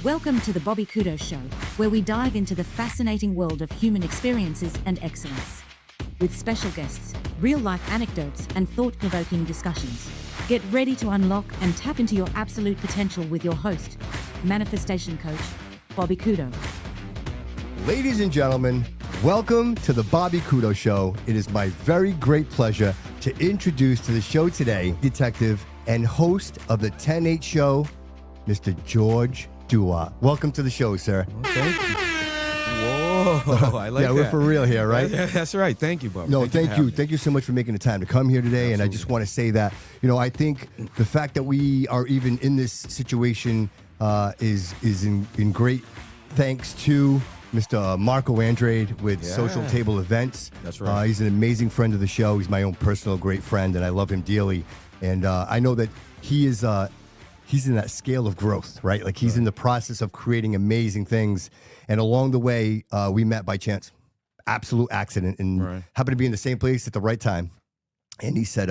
Welcome to the Bobby Couto Show, where we dive into the fascinating world of human experiences and excellence. With special guests, real-life anecdotes, and thought-provoking discussions. Get ready to unlock and tap into your absolute potential with your host, manifestation coach, Bobby Couto. Ladies and gentlemen, welcome to the Bobby Couto Show. It is my very great pleasure to introduce to the show today, detective and host of the 10-8 show, Mr. George Duarte. Welcome to the show, sir. Well, thank you. Whoa, I like that. Yeah, we're for real here, right? Yeah, that's right. Thank you, Bobby. No, thank you. Thank you so much for making the time to come here today. Absolutely. And I just want to say that, I think the fact that we are even in this situation is in great thanks to Mr. Marco Andrade with Social Table Events. That's right. He's an amazing friend of the show. He's my own personal great friend, and I love him dearly. And I know that he is... he's in that scale of growth, right? Like he's in the process of creating amazing things. And along the way, we met by chance, absolute accident, and happened to be in the same place at the right time. And he said,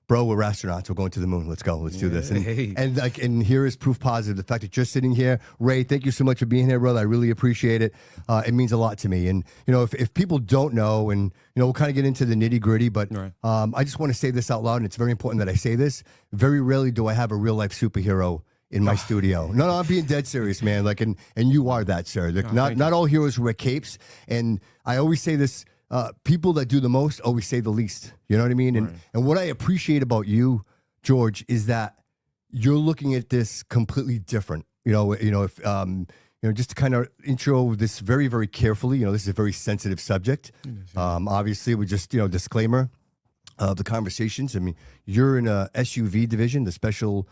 bro, we're astronauts. We're going to the moon. Let's go. Let's do this. And here is proof positive. The fact that you're sitting here, Ray, thank you so much for being here, brother. I really appreciate it. It means a lot to me. And, if people don't know, and, we'll kind of get into the nitty gritty, but I just want to say this out loud. And it's very important that I say this. Very rarely do I have a real life superhero in my studio. No, I'm being dead serious, man. Like, and you are that, sir. Like, not all heroes wear capes. And I always say this, people that do the most always say the least. You know what I mean? And what I appreciate about you, George, is that you're looking at this completely different. If just to kind of intro this very, very carefully. This is a very sensitive subject. Obviously, we just disclaimer of the conversations. I mean, you're in a SUV division, the Special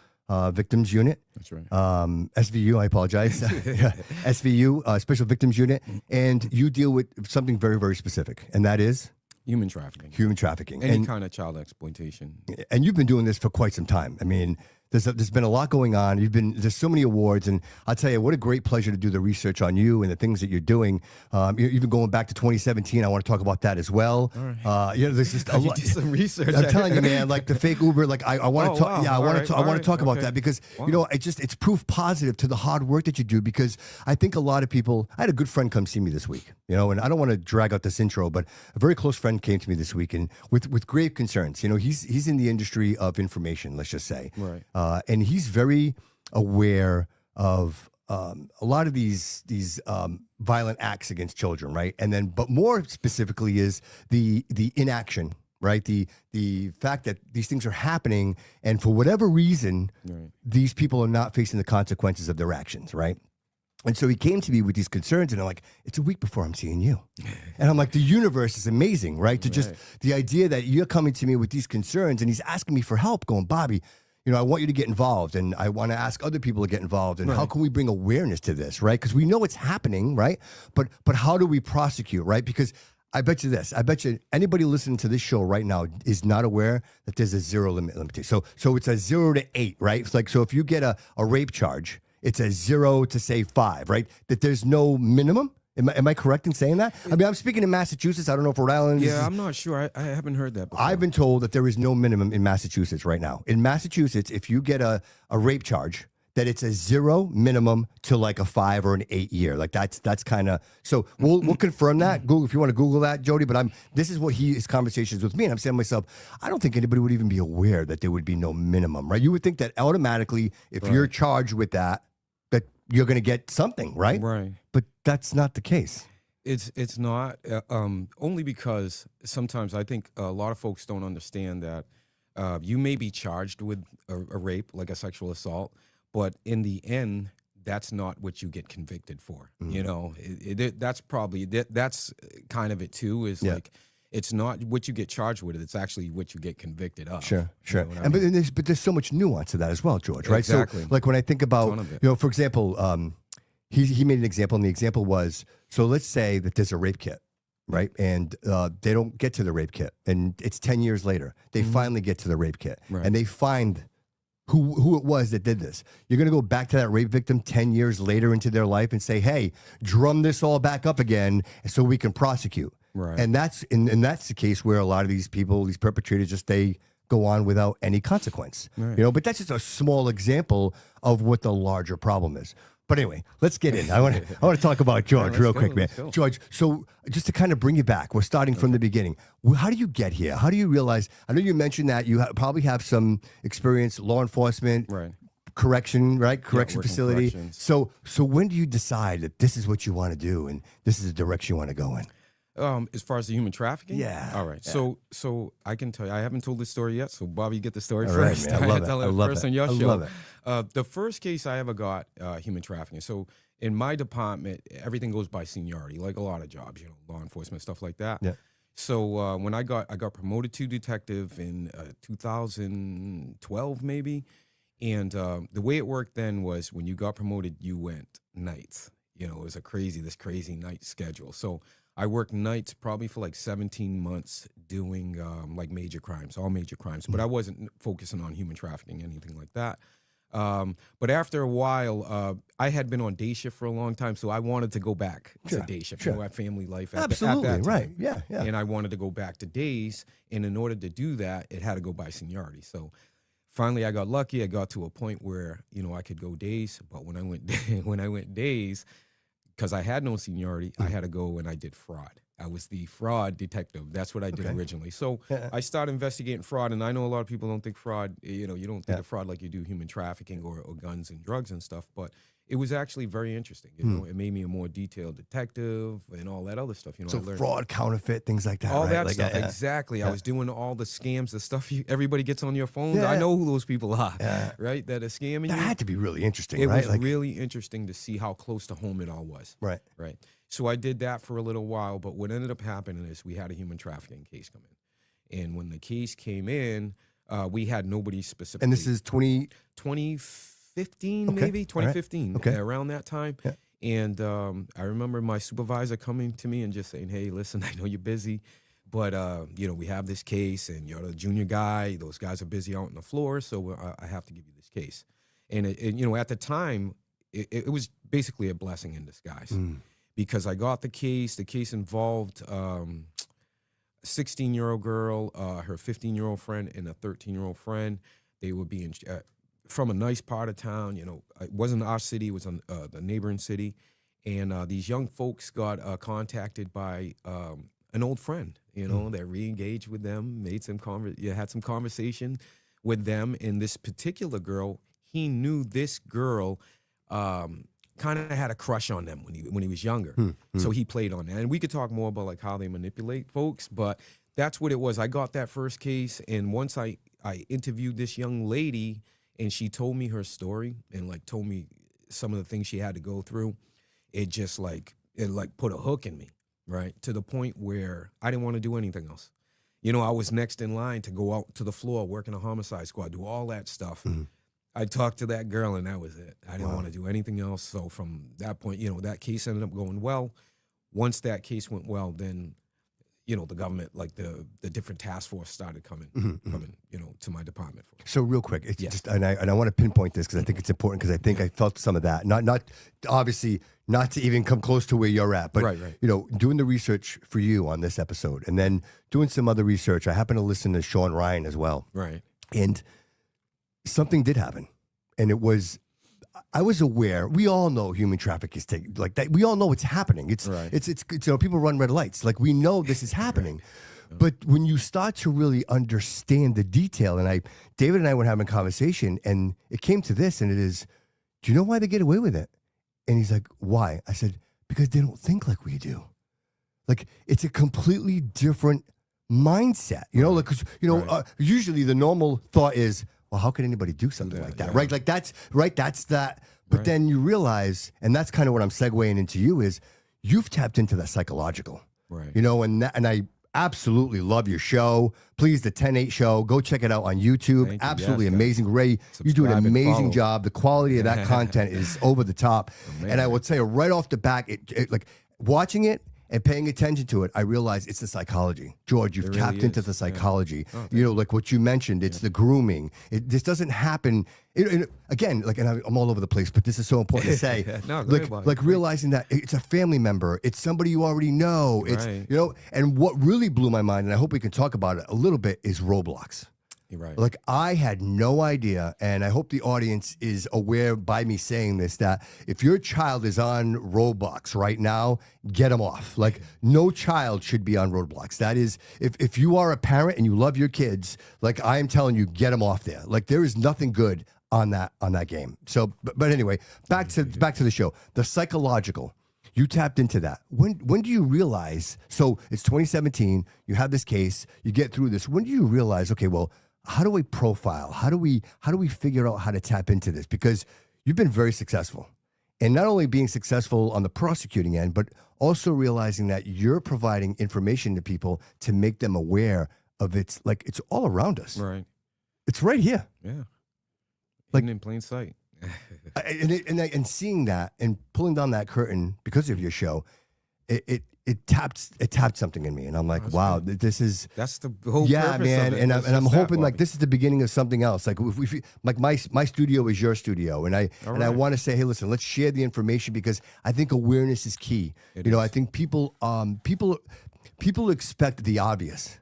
Victims Unit. That's right. SVU, I apologize. SVU, Special Victims Unit. And you deal with something very, very specific, and that is? Human trafficking. Human trafficking. Any kind of child exploitation. And you've been doing this for quite some time. I mean, there's been a lot going on. There's so many awards, and I'll tell you, what a great pleasure to do the research on you and the things that you're doing. Even going back to 2017, I want to talk about that as well. All right. There's just a lot. You did some research. I'm telling you, man, like the fake Uber, like I want to talk. Wow. Yeah, I want to talk about that because it's proof positive to the hard work that you do. Because I think a lot of people. I had a good friend come see me this week. And I don't want to drag out this intro, but a very close friend came to me this week and with grave concerns. He's in the industry of information. Let's just say. Right. And he's very aware of a lot of these violent acts against children, right? And then, but more specifically, is the inaction, right? The fact that these things are happening, and for whatever reason, these people are not facing the consequences of their actions, right? And so he came to me with these concerns, and I'm like, it's a week before I'm seeing you. And I'm like, the universe is amazing, right? Just the idea that you're coming to me with these concerns, and he's asking me for help, going, Bobby, I want you to get involved, and I want to ask other people to get involved, and how can we bring awareness to this, right? Because we know it's happening, right? But how do we prosecute, right? Because I bet you anybody listening to this show right now is not aware that there's a zero limitation. So it's a 0 to 8, right? It's like, so if you get a rape charge, it's a 0 to say 5, right? That there's no minimum. Am I correct in saying that? I mean, I'm speaking in Massachusetts. I don't know if Rhode Island is... Yeah, I'm not sure. I haven't heard that before. I've been told that there is no minimum in Massachusetts right now. In Massachusetts, if you get a rape charge, that it's a 0 minimum to like a 5 or an 8 year. Like that's kind of... So we'll confirm that. Google, if you want to Google that, Jody. But this is what his conversations with me. And I'm saying to myself, I don't think anybody would even be aware that there would be no minimum, right? You would think that automatically, if you're charged with that you're going to get something, right? Right. But that's not the case. It's not, only because sometimes I think a lot of folks don't understand that you may be charged with a rape, like a sexual assault, but in the end, that's not what you get convicted for. That's probably, that's kind of it too, is like, It's not what you get charged with; it's actually what you get convicted of. Sure. You know what I mean? But there's so much nuance to that as well, George. Right? Exactly. So, like when I think about, Ton of it. for example, he made an example, and the example was, so let's say that there's a rape kit, right? And they don't get to the rape kit, and it's 10 years later. They finally get to the rape kit, Right. and they find who it was that did this. You're going to go back to that rape victim 10 years later into their life and say, hey, drum this all back up again so we can prosecute. Right. And that's the case where a lot of these people, these perpetrators, just they go on without any consequence. Right. But that's just a small example of what the larger problem is. But anyway, let's get in. I want to talk about George real quick, man. George, so just to kind of bring you back, we're starting from the beginning. How do you get here? How do you realize? I know you mentioned that you probably have some experience, law enforcement, Right. correction, right? Correction working facility. corrections. So when do you decide that this is what you want to do and this is the direction you want to go in? As far as the human trafficking, Yeah. All right. Yeah. So I can tell you, I haven't told this story yet. So Bobby, you get the story All right, first. man. I love it. Tell I it love first it. on your I show. love it. The first case I ever got, human trafficking. So in my department, everything goes by seniority, like a lot of jobs, law enforcement, stuff like that. Yeah. So when I got promoted to detective in 2012, maybe. And the way it worked then was when you got promoted, you went nights. It was this crazy night schedule. So I worked nights probably for like 17 months doing like major crimes, all major crimes. But I wasn't focusing on human trafficking, anything like that. But after a while, I had been on day shift for a long time, so I wanted to go back to day shift. Sure. I had family life at Absolutely, that time. right. Yeah. And I wanted to go back to days. And in order to do that, it had to go by seniority. So finally, I got lucky. I got to a point where, I could go days. But when I went days, because I had no seniority, I had to go and I did fraud. I was the fraud detective. That's what I did originally. So I started investigating fraud, and I know a lot of people don't think fraud, you don't think of fraud like you do human trafficking or guns and drugs and stuff, but it was actually very interesting. It made me a more detailed detective and all that other stuff. So I learned fraud, counterfeit, things like that. all right? that Like, stuff. yeah. Exactly. I was doing all the scams, the stuff everybody gets on your phones. Yeah. I know who those people are, Yeah. right? That are scamming That you. had to be really interesting, It right? was really interesting to see how close to home it all was. Right. Right. So I did that for a little while, but what ended up happening is we had a human trafficking case come in. And when the case came in, we had nobody specifically. And this is 2015, Okay. maybe, All right. 2015, Okay. around that time. Yeah. And I remember my supervisor coming to me and just saying, hey, listen, I know you're busy, but, we have this case, and you're the junior guy. Those guys are busy out on the floor, so I have to give you this case. And, at the time, it was basically a blessing in disguise. Because I got the case. The case involved a 16-year-old girl, her 15-year-old friend, and a 13-year-old friend. They were being from a nice part of town. It wasn't our city. It was the neighboring city. And these young folks got contacted by an old friend, that re-engaged with them, made some had some conversation with them. And this particular girl, he knew this girl kind of had a crush on them when he was younger. So he played on that. And we could talk more about like how they manipulate folks, but that's what it was. I got that first case, and once I interviewed this young lady, and she told me her story and like told me some of the things she had to go through, it just put a hook in me, right? To the point where I didn't want to do anything else. I was next in line to go out to the floor, work in a homicide squad, do all that stuff. I talked to that girl, and that was it. I didn't want to do anything else. So from that point, that case ended up going well. Once that case went well, then, the government, like the different task force started coming, to my department. So real quick, it's just, and I want to pinpoint this because I think it's important, because I think I felt some of that. Not obviously not to even come close to where you're at, but Right. doing the research for you on this episode, and then doing some other research. I happen to listen to Sean Ryan as well, Right. and something did happen, and it was. I was aware. We all know human trafficking is taking like that. We all know it's happening. It's Right. it's people run red lights. Like, we know this is happening. But when you start to really understand the detail, and David and I were having a conversation, and it came to this, and it is, do you know why they get away with it? And he's like, why? I said, because they don't think like we do. Like, it's a completely different mindset, like, 'cause, usually the normal thought is, well, how can anybody do something like that? Yeah. Right? Like, that's that. But Right. then you realize, and that's kind of what I'm segueing into you, is you've tapped into that psychological, Right. and absolutely love your show. Please, the 10-8 show, go check it out on YouTube. Thank you. Absolutely Yes, amazing. Ray, you do an Subscribe and amazing follow. job. The quality of that content is over the top. And I man. would say right off the back, like watching it and paying attention to it, I realize it's the psychology. George, you've It really tapped into is. the psychology. Oh, You know, like what you mentioned, it's the grooming. This doesn't happen. Again, like, and I'm all over the place, but this is so important to say. No, go ahead, like, Bobby. like realizing that it's a family member, it's somebody you already know. It's Right. you know, and what really blew my mind, and I hope we can talk about it a little bit, is Roblox. You're right. Like, I had no idea, and I hope the audience is aware by me saying this, that if your child is on Roblox right now, get them off. Like, no child should be on Roblox. That is, if you are a parent and you love your kids, like I am telling you, get them off there. Like, there is nothing good on that game. So, but anyway, back to the show. The psychological. You tapped into that. When do you realize? So it's 2017. You have this case. You get through this. When do you realize? Okay, well, how do we profile? How do we figure out how to tap into this? Because you've been very successful, and not only being successful on the prosecuting end, but also realizing that you're providing information to people to make them aware of it's all around us. Right. It's right here. Yeah. Like- Hidden in plain sight. And seeing that and pulling down that curtain because of your show, it tapped something in me, and I'm like, That's wow, good. this is That's the whole yeah, purpose man. of it. And It's I'm just that, hoping like Bobby. this is the beginning of something else. Like if like my studio is your studio, and I All and I right. want to say, hey, listen, let's share the information because I think awareness is key. It you know, is. I think people expect the obvious.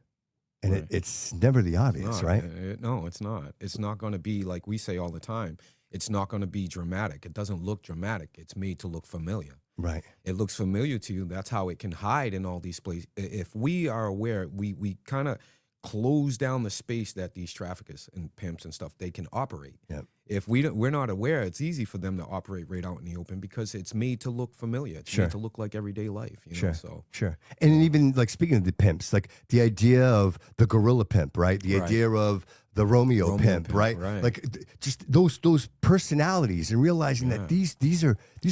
And Right. it's never the It's obvious, not. right? No, it's not. It's not going to be like we say all the time. It's not going to be dramatic. It doesn't look dramatic. It's made to look familiar. Right. It looks familiar to you. That's how it can hide in all these places. If we are aware, we kind of close down the space that these traffickers and pimps and stuff they can operate. Yep. If we're not aware, it's easy for them to operate right out in the open because it's made to look familiar. It's Sure. made to look like everyday life. You know? Sure. So Sure. And even like speaking of the pimps, like the idea of the gorilla pimp, right? The Right. idea of the Romeo pimp, right? right. Like just those personalities and realizing that Yeah. these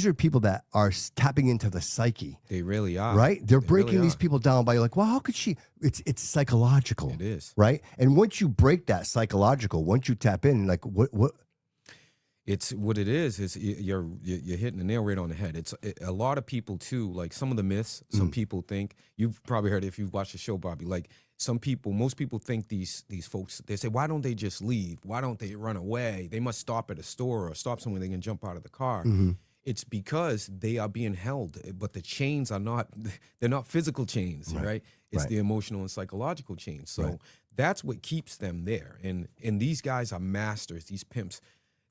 are people that are tapping into the psyche, they really are. right? They're They breaking really these are. people down by like, well, how could she? It's psychological. It is. Right? And once you break that psychological, once you tap in, like what It's what it is you're hitting the nail right on the head. A lot of people too, like some of the myths. Some people think you've probably heard it if you've watched the show, Bobby. Like most people think these folks. They say, why don't they just leave? Why don't they run away? They must stop at a store or stop somewhere they can jump out of the car. It's because they are being held, but the chains are not. They're not physical chains, right? It's Right. the emotional and psychological chains. So Right. that's what keeps them there. And these guys are masters. These pimps.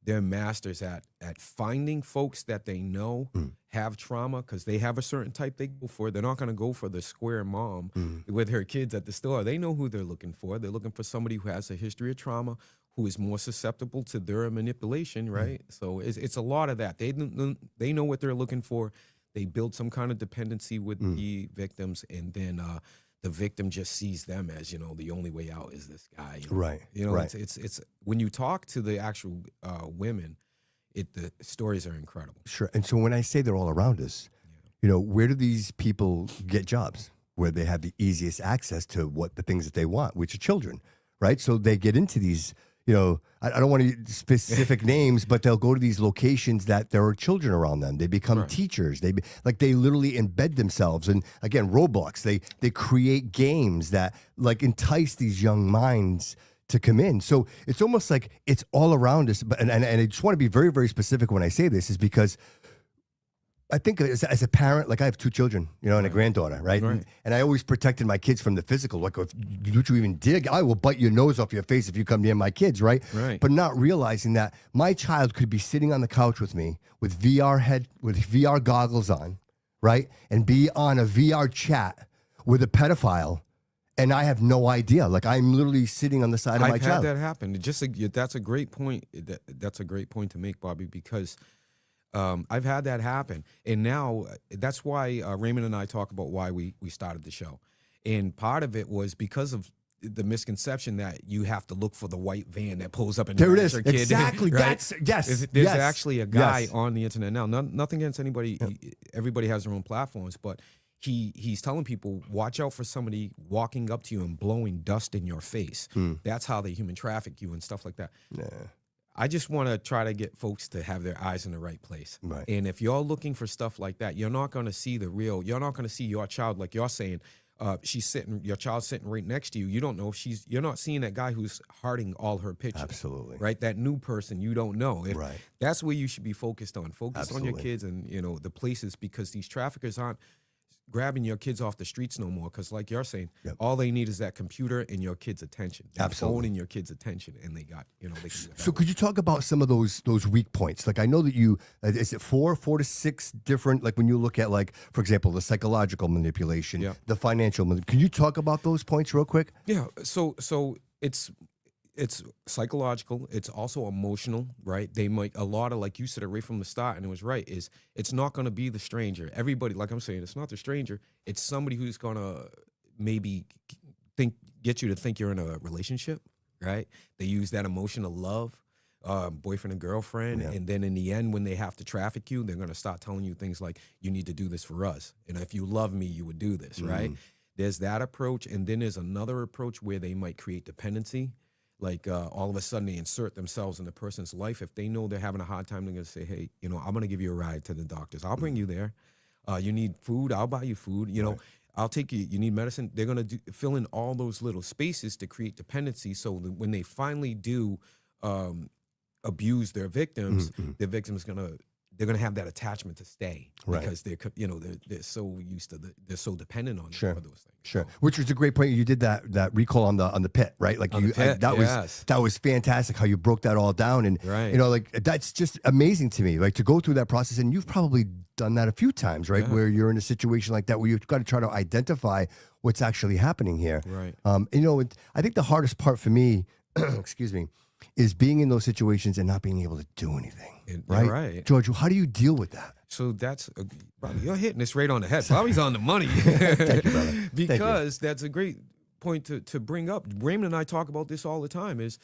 They're masters at finding folks that they know have trauma because they have a certain type they go for. They're not going to go for the square mom with her kids at the store. They know who they're looking for. They're looking for somebody who has a history of trauma, who is more susceptible to their manipulation, right? So it's a lot of that. They know what they're looking for. They build some kind of dependency with the victims, and then the victim just sees them as, the only way out is this guy. Right. Right. It's when you talk to the actual women, the stories are incredible. Sure. And so when I say they're all around us, where do these people get jobs? Where they have the easiest access to the things that they want, which are children, right? So they get into these, I don't want to use specific names, but they'll go to these locations that there are children around them. They become Right. teachers. They literally embed themselves. And again, Roblox, they create games that like entice these young minds to come in. So it's almost like it's all around us. But and I just want to be very, very specific when I say this is because I think as a parent, like I have two children, and a granddaughter, right? Right. And I always protected my kids from the physical. Like, if you even dig, I will bite your nose off your face if you come near my kids, right? Right. But not realizing that my child could be sitting on the couch with me with VR goggles on, right? And be on a VR chat with a pedophile, and I have no idea. Like, I'm literally sitting on the side of my I've had child. that happen. That's a great point. That's a great point to make, Bobby, because I've had that happen. And now that's why Raymond and I talk about why we started the show. And part of it was because of the misconception that you have to look for the white van that pulls up and There it grabs is. your kid. Exactly. Right? There's Actually a guy Yes. on the internet now. Nothing against anybody. Everybody has their own platforms, but he's telling people, watch out for somebody walking up to you and blowing dust in your face. That's how they human traffic you and stuff like that. Yeah. I just want to try to get folks to have their eyes in the right place. Right. And if you're looking for stuff like that, you're not going to see the real. You're not going to see your child, like you're saying. Your child's sitting right next to you. You don't know if you're not seeing that guy who's hearting all her pictures. Absolutely. Right. That new person you don't know. Right. That's where you should be focused on. Focus on your Absolutely. kids and, the places, because these traffickers aren't grabbing your kids off the streets no more. Because like you're saying, all they need is that computer and your kid's attention. That Absolutely. phone and your kid's attention, and they got, they can do it. So could you talk about some of those weak points? Like I know that you, is it four to six different, like when you look at like, for example, the psychological manipulation, the financial manipulation. Can you talk about those points real quick? Yeah. So it's psychological. It's also emotional, right? They might, a lot of, like you said it right from the start, and it was right, is it's not going to be the stranger. Everybody, like I'm saying, it's not the stranger. It's somebody who's going to maybe get you to think you're in a relationship, right? They use that emotional love, boyfriend and girlfriend. And then in the end, when they have to traffic you, they're going to start telling you things like, you need to do this for us. And if you love me, you would do this, right? There's that approach. And then there's another approach where they might create dependency. Like all of a sudden they insert themselves in the person's life. If they know they're having a hard time, they're going to say, hey, I'm going to give you a ride to the doctors. I'll bring you there. You need food, I'll buy you food. I'll take you. You need medicine. They're going to fill in all those little spaces to create dependency. So that when they finally do abuse their victims, the victim's they're going to have that attachment to stay, because they're so used to they're so dependent on them for those things. Sure. Which was a great point. You did that recall on the pit, right? Like that was fantastic how you broke that all down. And like that's just amazing to me. Like to go through that process, and you've probably done that a few times, right? Where you're in a situation like that where you've got to try to identify what's actually happening here. Right. I think the hardest part for me, excuse me, is being in those situations and not being able to do anything. Right? George, how do you deal with that? So that's, Bobby, you're hitting this right on the head. Bobby's on the money. Thank you, brother. Because that's a great point to bring up. Raymond and I talk about this all the time, is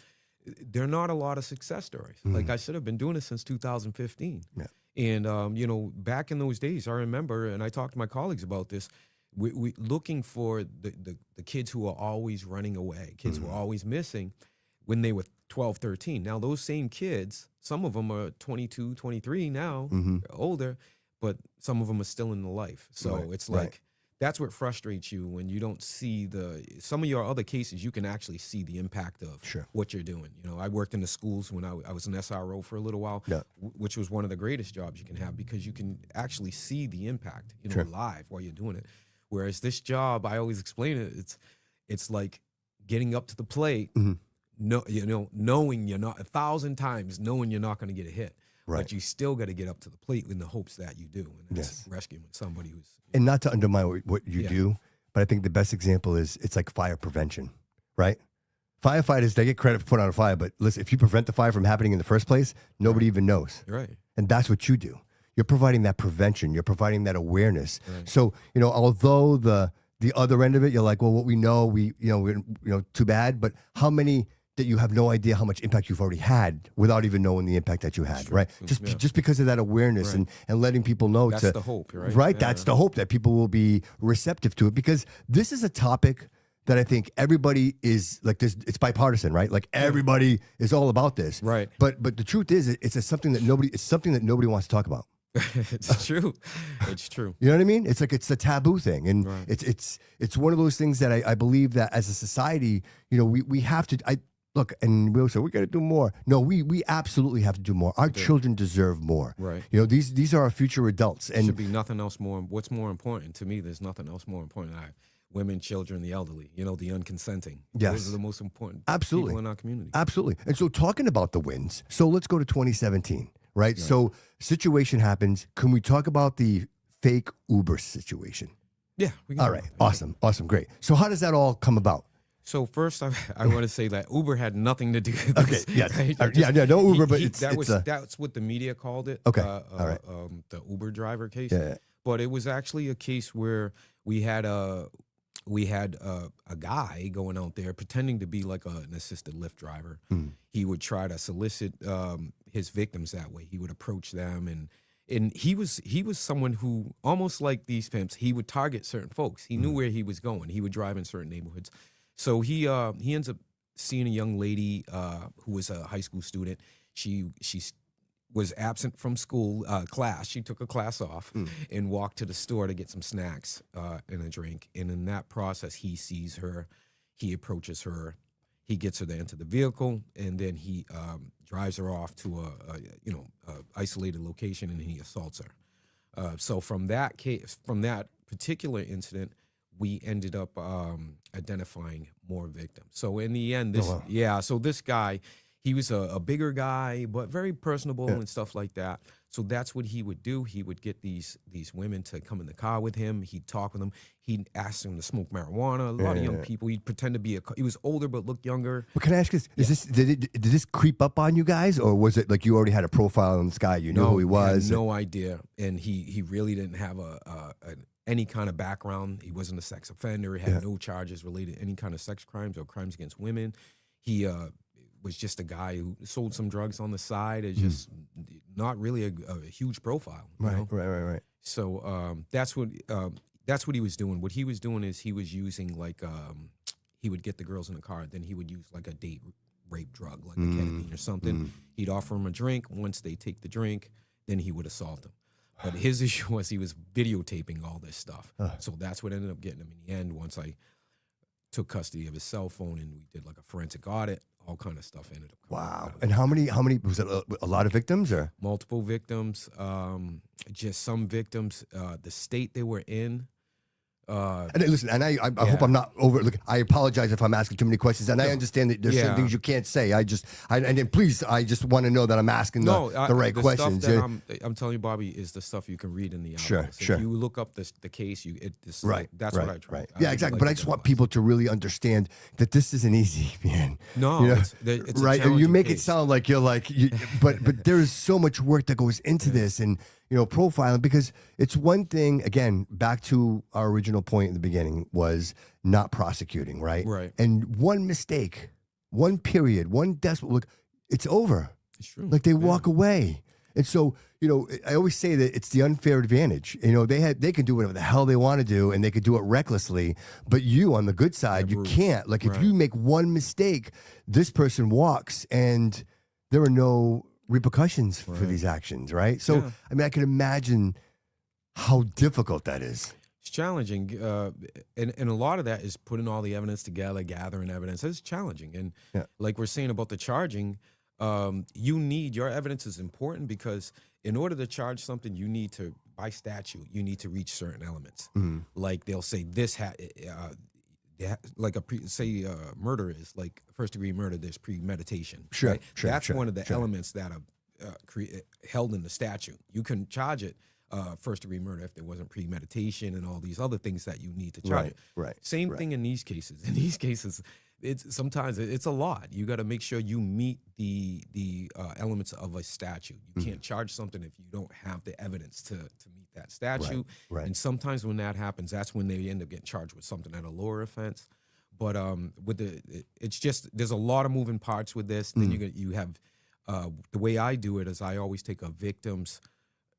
there are not a lot of success stories. Like I said, I've been doing this since 2015. Yeah. And, back in those days, I remember, and I talked to my colleagues about this, we looking for the kids who are always running away, kids who are always missing when they were 12, 13. Now, those same kids, some of them are 22, 23 now, older, but some of them are still in the life. So it's like, that's what frustrates you when you don't see some of your other cases, you can actually see the impact of what you're doing. I worked in the schools when I was an SRO for a little while, which was one of the greatest jobs you can have, because you can actually see the impact, live while you're doing it. Whereas this job, I always explain it, it's like getting up to the plate, knowing you're not 1,000 times, knowing you're not going to get a hit, but you still got to get up to the plate in the hopes that you do, and that's rescuing somebody who's. And not to undermine what you do, but I think the best example is it's like fire prevention, right? Firefighters, they get credit for putting out a fire, but listen, if you prevent the fire from happening in the first place, nobody even knows. Right. And that's what you do. You're providing that prevention. You're providing that awareness. Right. So, although the other end of it, you're like, well, what we know, too bad. But how many that you have no idea how much impact you've already had without even knowing the impact that you had, right? Just because of that awareness and letting people know. That's the hope, right? Right, that's the hope, that people will be receptive to it, because this is a topic that I think everybody is like, it's bipartisan, right? Like everybody is all about this, right? But the truth is, it's something that nobody wants to talk about. It's true. It's true. You know what I mean? It's like it's a taboo thing, and it's one of those things that I believe that as a society, we have to. Look, and we'll say we got to do more. No, we absolutely have to do more. Our children deserve more. Right. These are our future adults, and should be nothing else more. What's more important to me? There's nothing else more important. Women, children, the elderly. The unconsenting. Yes, those are the most important. Absolutely. People in our community. Absolutely. And so, talking about the wins. So let's go to 2017. Right. So, situation happens. Can we talk about the fake Uber situation? Yeah. All right. Awesome. Great. So, how does that all come about? So first, I want to say that Uber had nothing to do with this. Okay, yes. Right? No Uber, but that's what the media called it. Okay, all right. The Uber driver case. Yeah. But it was actually a case where we had a guy going out there pretending to be like an assisted Lyft driver. He would try to solicit his victims that way. He would approach them, and And he was someone who, almost like these pimps, he would target certain folks. He knew where he was going. He would drive in certain neighborhoods. So he ends up seeing a young lady who was a high school student. She was absent from school class. She took a class off and walked to the store to get some snacks and a drink. And in that process, he sees her. He approaches her. He gets her to enter the vehicle, and then he drives her off to a isolated location, and he assaults her. So from that particular incident, we ended up identifying more victims. So in the end, so this guy, he was a bigger guy, but very personable and stuff like that. So that's what he would do. He would get these women to come in the car with him. He'd talk with them. He'd ask them to smoke marijuana. A lot of young people. He'd pretend to be he was older but looked younger. But can I ask this? Did this creep up on you guys, or was it like you already had a profile on this guy? You knew who he was. Had no idea, and he really didn't have any kind of background. He wasn't a sex offender. He had no charges related to any kind of sex crimes or crimes against women. He was just a guy who sold some drugs on the side. It's just not really a huge profile. Right. So that's what he was doing. What he was doing is he was using he would get the girls in the car, then he would use like a date rape drug, like a ketamine or something. He'd offer them a drink. Once they take the drink, then he would assault them. But his issue was he was videotaping all this stuff. So that's what ended up getting him in the end. Once I took custody of his cell phone and we did like a forensic audit, all kind of stuff ended up coming out. And how many was it a lot of victims or? Multiple victims, just some victims, the state they were in. And listen, and I hope I'm not over. Look, I apologize if I'm asking too many questions, and I understand that there's certain things you can't say. And then please, I just want to know that I'm asking the right questions. Stuff that I'm telling you, Bobby, is the stuff you can read in the articles. Sure. If you look up the case, that's what I try. Right. Yeah, exactly. But I just want people to really understand that this isn't easy, man. No, it's right. And you make it sound like but there is so much work that goes into this, and profiling, because it's one thing, again, back to our original point in the beginning, was not prosecuting, right? Right. And one mistake, one period, one desperate look, it's over. It's true. Like they walk away. And so, I always say that it's the unfair advantage. They can do whatever the hell they want to do, and they could do it recklessly, but you, on the good side, you can't. Like if you make one mistake, this person walks, and there are no repercussions for these actions, right? So, I mean, I can imagine how difficult that is. It's challenging, and a lot of that is putting all the evidence together, gathering evidence. It's challenging, and like we're saying about the charging, your evidence is important, because in order to charge something, you need to, by statute, you need to reach certain elements. Like they'll say this murder is like first degree murder. There's premeditation. Sure. That's one of the elements that are held in the statute. You can charge it first degree murder if there wasn't premeditation and all these other things that you need to charge it. Right. Same thing in these cases. In these cases, sometimes it's a lot. You got to make sure you meet the elements of a statute. You can't charge something if you don't have the evidence to meet that statute. Right. And sometimes when that happens, that's when they end up getting charged with something at a lower offense. But it's just, there's a lot of moving parts with this. Then you have the way I do it is I always take a victims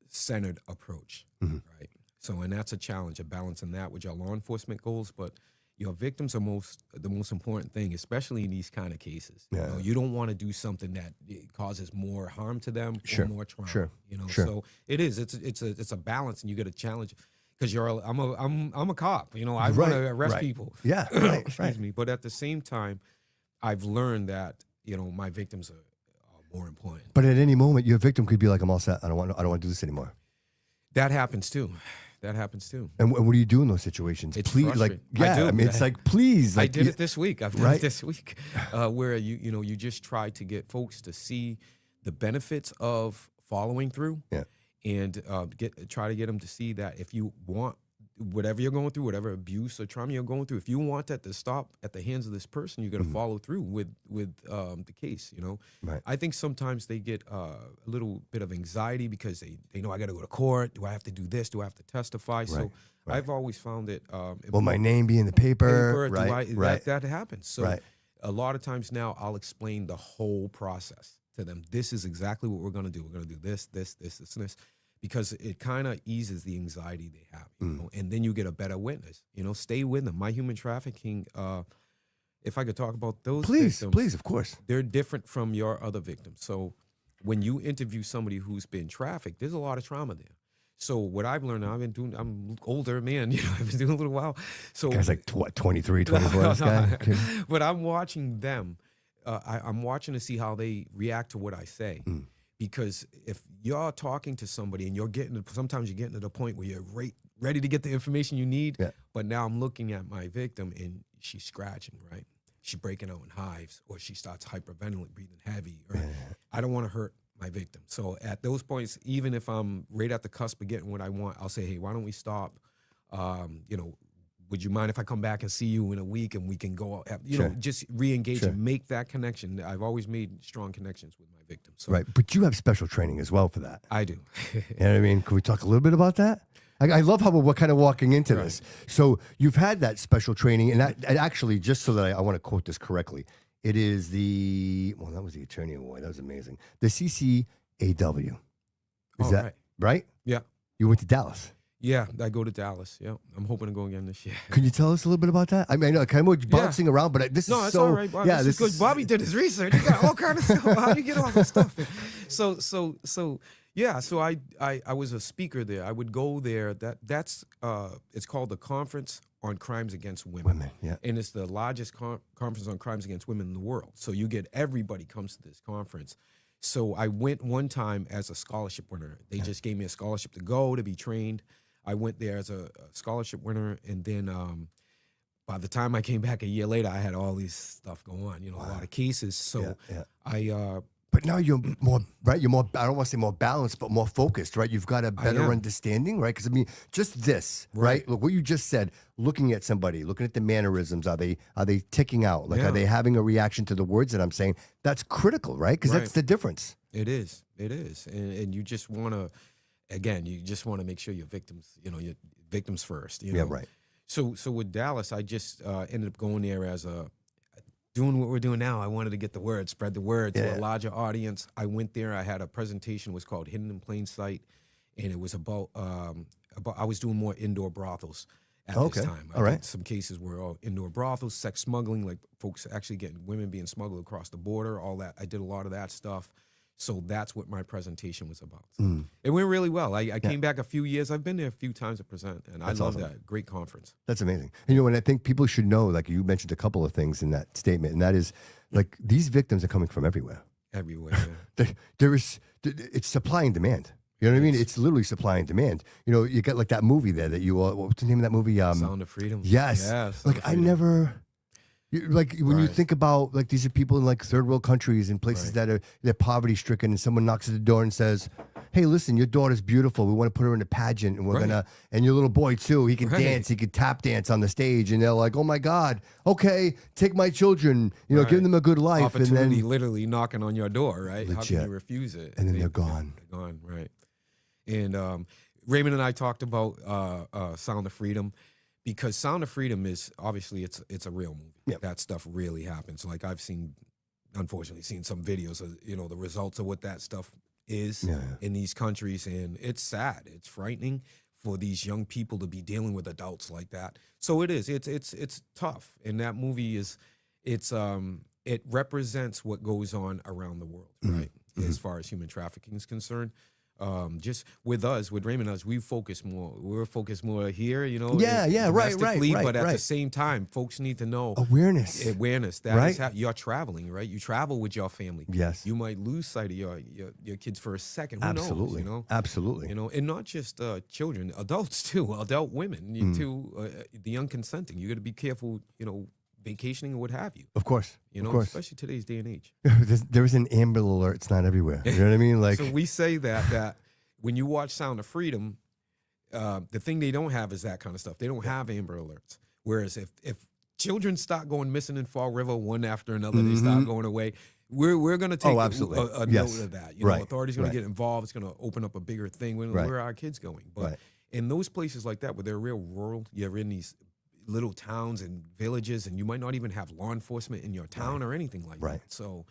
centered approach, right? So, and that's a challenge, a balance in that with your law enforcement goals, but your victims are the most important thing, especially in these kind of cases. You don't want to do something that causes more harm to them or more trauma. So it's a balance, and you got to challenge, because I'm a cop. I want to arrest people. Yeah, Excuse me. But at the same time, I've learned that my victims are more important. But at any moment, your victim could be like, "I'm all set. I don't want to do this anymore." That happens too. And what do you do in those situations? It's please, frustrating. I mean, it's like, please. I did it this week. I've done it this week, where you just try to get folks to see the benefits of following through, and try to get them to see that if you want whatever you're going through, whatever abuse or trauma you're going through, if you want that to stop at the hands of this person, you got to follow through with the case. Right. I think sometimes they get a little bit of anxiety because they know I got to go to court. Do I have to do this? Do I have to testify? So I've always found it. Will my name be in the paper? That happens. So a lot of times now I'll explain the whole process to them. This is exactly what we're going to do. We're going to do this, and this. because it kind of eases the anxiety they have, you know, and then you get a better witness. You know, stay with them. My human trafficking, if I could talk about those victims, please, of course. they're different from your other victims. So when you interview somebody who's been trafficked, there's a lot of trauma there. So what I've learned, I'm older man, you know, I've been doing it a little while. So Guy's like, what, 23, 24, this guy? But I'm watching them. I'm watching to see how they react to what I say. Because if you're talking to somebody and sometimes you're getting to the point where you're ready to get the information you need, but now I'm looking at my victim and she's scratching, right? She's breaking out in hives, or she starts hyperventilating, breathing heavy, or I don't want to hurt my victim. So at those points, even if I'm right at the cusp of getting what I want, I'll say, hey, why don't we stop? You know, would you mind if I come back and see you in a week and we can go out, you know, just re-engage and make that connection. I've always made strong connections with my victims. So Right, but you have special training as well for that. I do. You know what I mean? Can we talk a little bit about that? I love how we're kind of walking into this. So you've had that special training, and that actually, just so that I want to quote this correctly, it is that was the Attorney Award. That was amazing. The CCAW. Is that right? Yeah. You went to Dallas. Yeah, I go to Dallas. Yeah, I'm hoping to go again this year. Can you tell us a little bit about that? I mean, I know kind of bouncing around, but this is so. It's all right. Bob. Yeah, this is good. Bobby did his research. He got all kind of stuff. How do you get all this stuff? So I was a speaker there. I would go there. That's it's called the Conference on Crimes Against Women. And it's the largest conference on crimes against women in the world. So you get everybody comes to this conference. So I went one time as a scholarship winner. They just gave me a scholarship to be trained. I went there as a scholarship winner, and then by the time I came back a year later, I had all these stuff going on, you know, a lot of cases. So But now you're more, right? You're more, I don't want to say more balanced, but more focused, right? You've got a better understanding, right? Because I mean, just this, right? Look, what you just said, looking at somebody, looking at the mannerisms, are they ticking out? Like, are they having a reaction to the words that I'm saying? That's critical, right? Because that's the difference. It is. And you just want to, again, you just want to make sure your victims, you know, your victims first, you know? Yeah, right. So with Dallas, I just ended up going there as doing what we're doing now. I wanted to get the word, spread the word to a larger audience. I went there. I had a presentation. It was called Hidden in Plain Sight, and it was about I was doing more indoor brothels at this time. All right. Some cases were all indoor brothels, sex smuggling, like folks actually getting women being smuggled across the border. All that. I did a lot of that stuff. So that's what my presentation was about. So it went really well. I came back a few years. I've been there a few times to present, and I love that. Great conference. That's amazing. And, you know, and I think people should know, like you mentioned a couple of things in that statement, and that is, like, these victims are coming from everywhere. Everywhere, it's supply and demand. You know what I mean? It's literally supply and demand. You know, you got like that movie there that you, what's the name of that movie? Sound of Freedom. Yes. Like, I never... Like when you think about, like, these are people in like third world countries and places that they're poverty stricken, and someone knocks at the door and says, hey, listen, your daughter's beautiful. We want to put her in a pageant, and we're gonna, and your little boy too, he can dance, he can tap dance on the stage, and they're like, oh my God, okay, take my children, you know, give them a good life. Opportunity, and then literally knocking on your door, right? Legit. How can you refuse it? And then they're gone. They're gone, right. And Raymond and I talked about Sound of Freedom, because Sound of Freedom is obviously it's a real movie. Yep. That stuff really happens. Like, I've unfortunately seen some videos of, you know, the results of what that stuff is in these countries, and it's sad. It's frightening for these young people to be dealing with adults like that. So it is. It's tough. And that movie it represents what goes on around the world, right? As far as human trafficking is concerned. Just with Raymond and us, we're focused more here, you know. Domestically, but at the same time, folks need to know awareness. That is how you're traveling, right? You travel with your family. Yes. You might lose sight of your kids for a second. Who knows, you know? Absolutely. You know, and not just children, adults too, adult women, you too, the unconsenting. You got to be careful, you know, vacationing and what have you. Of course. You know, especially today's day and age. There is an Amber Alert. It's not everywhere. You know what I mean? Like, so we say that when you watch Sound of Freedom, the thing they don't have is that kind of stuff. They don't have Amber Alerts. Whereas if children start going missing in Fall River one after another, they start going away. We're going to take a note of that. You know, authorities going to get involved. It's going to open up a bigger thing. Where are our kids going? But in those places like that, where they're real rural, you're in these little towns and villages, and you might not even have law enforcement in your town or anything like that. So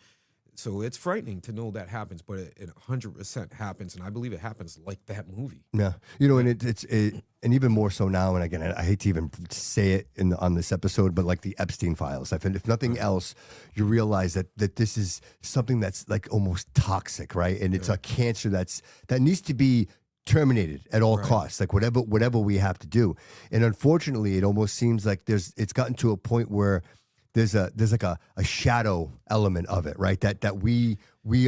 So it's frightening to know that happens, but it 100% happens, and I believe it happens like that movie. Yeah, you know, and and even more so now. And again, I hate to even say it on this episode, but like the Epstein files. I think if nothing else, you realize that this is something that's like almost toxic, right? And it's a cancer that needs to be terminated at all costs, like whatever we have to do. And unfortunately, it almost seems like it's gotten to a point where there's like a shadow element of it, right? That we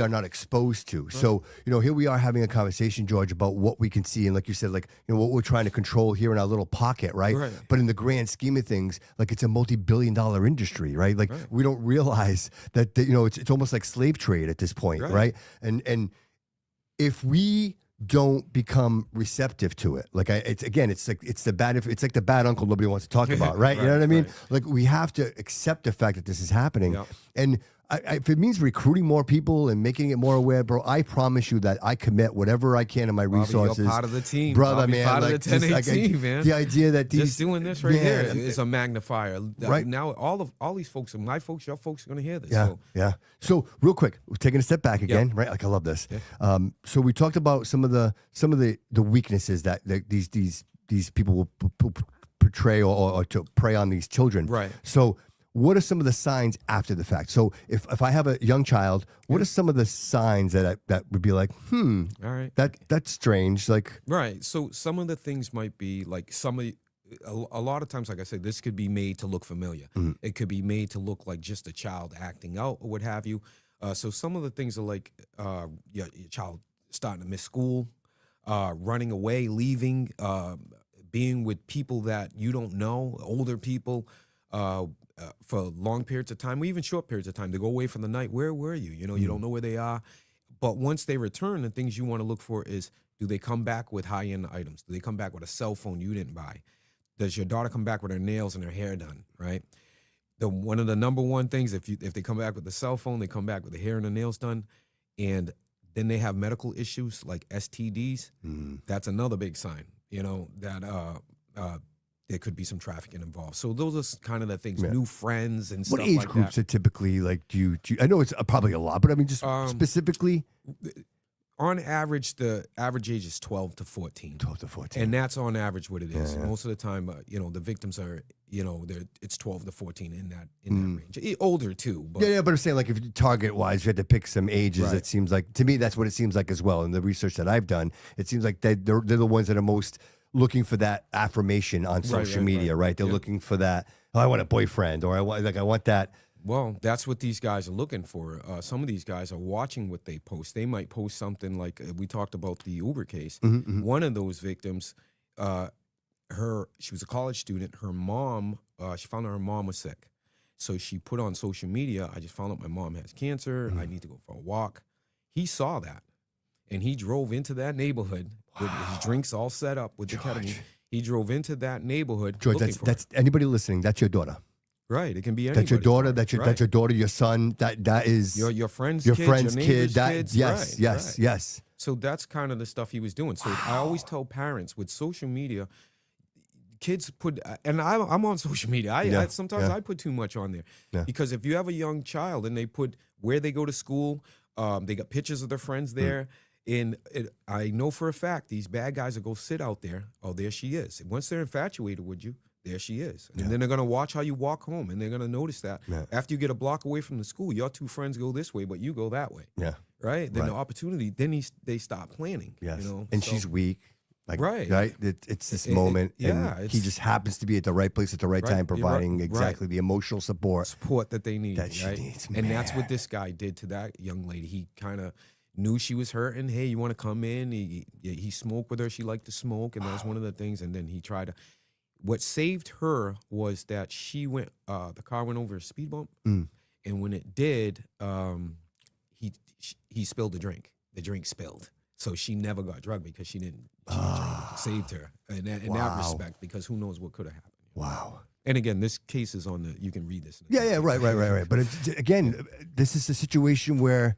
are not exposed to. Right. So, you know, here we are having a conversation, George, about what we can see. And like you said, like, you know, what we're trying to control here in our little pocket, right? But in the grand scheme of things, like it's a multi-billion-dollar industry, right? Like we don't realize that, you know, it's almost like slave trade at this point, right? And if we don't become receptive to it, like it's like the bad uncle nobody wants to talk about, right? You know what I mean? Like we have to accept the fact that this is happening, and if it means recruiting more people and making it more aware, bro, I promise you that I commit whatever I can in my resources. You're part of the team, brother, Bobby, man. Part like, of the 10A team, man. The idea that just doing this here is a magnifier. Right now, all these folks, my folks, your folks, are going to hear this. Yeah. So real quick, we're taking a step back again, right? Like I love this. Yeah. So we talked about some of the weaknesses that these people will portray or to prey on these children. Right. So what are some of the signs after the fact? So if I have a young child, what are some of the signs that would be like, all right, that's strange, like right. So some of the things might be like a lot of times, like I said, this could be made to look familiar. It could be made to look like just a child acting out or what have you. So some of the things are like your child starting to miss school, running away, leaving, being with people that you don't know, older people, for long periods of time, or even short periods of time. They go away from the night. Where were you? You know, you don't know where they are. But once they return, the things you want to look for is, do they come back with high-end items? Do they come back with a cell phone you didn't buy? Does your daughter come back with her nails and her hair done, right? One of the number one things, if they come back with the cell phone, they come back with the hair and the nails done, and then they have medical issues like STDs, that's another big sign, you know, that there could be some trafficking involved. So those are kind of the things, new friends and stuff like that. What age groups are typically like, do you I know it's probably a lot, but I mean, just specifically? On average, the average age is 12 to 14. 12 to 14. And that's on average what it is. Most of the time, you know, the victims are, you know, it's 12 to 14 in that range. Older too. But but I'm saying, like, if target-wise, you had to pick some ages, it seems like, to me, that's what it seems like as well. In the research that I've done, it seems like they're the ones that are most looking for that affirmation on social media, right? They're looking for that, oh, I want a boyfriend, or I want that. Well, that's what these guys are looking for. Some of these guys are watching what they post. They might post something like, we talked about the Uber case. One of those victims, she was a college student. Her mom, she found out her mom was sick. So she put on social media, I just found out my mom has cancer. I need to go for a walk. He saw that, and he drove into that neighborhood with his drinks all set up with the ketamine. He drove into that neighborhood. George, that's anybody listening. That's your daughter. Right. It can be anybody. That's your daughter. That's your daughter. Your son. That is your friend's your kid, friend's your kid. Kids. Yes. So that's kind of the stuff he was doing. So I always tell parents with social media, kids put, and I'm on social media. Sometimes I put too much on there because if you have a young child and they put where they go to school, they got pictures of their friends there. And I know for a fact these bad guys will go sit out there. Oh, there she is. Once they're infatuated with you, there she is. And then they're going to watch how you walk home, and they're going to notice that. After you get a block away from the school, your two friends go this way, but you go that way. Right? Then the opportunity, then they stop planning. You know? And she's weak. Like, right? It's this moment, and he just happens to be at the right place at the right time, providing exactly the emotional support that they need. That she needs, and that's what this guy did to that young lady. He kind of knew she was hurting. Hey, you want to come in? He smoked with her. She liked to smoke, and that was one of the things. And then he tried to. What saved her was that she went. The car went over a speed bump, and when it did, he spilled the drink. The drink spilled, so she never got drugged because she didn't. She saved her in that respect, because who knows what could have happened. Wow. And again, this case is on the. You can read this. Right. But again, this is a situation where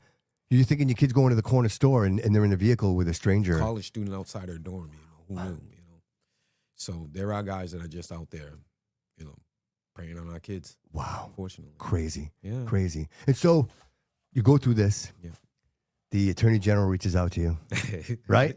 you're thinking your kid's going to the corner store and they're in a vehicle with a stranger. College student outside her dorm, who knew, So there are guys that are just out there, preying on our kids. Wow. Unfortunately. Crazy. Yeah. Crazy. And so you go through this. Yeah. The attorney general reaches out to you, right?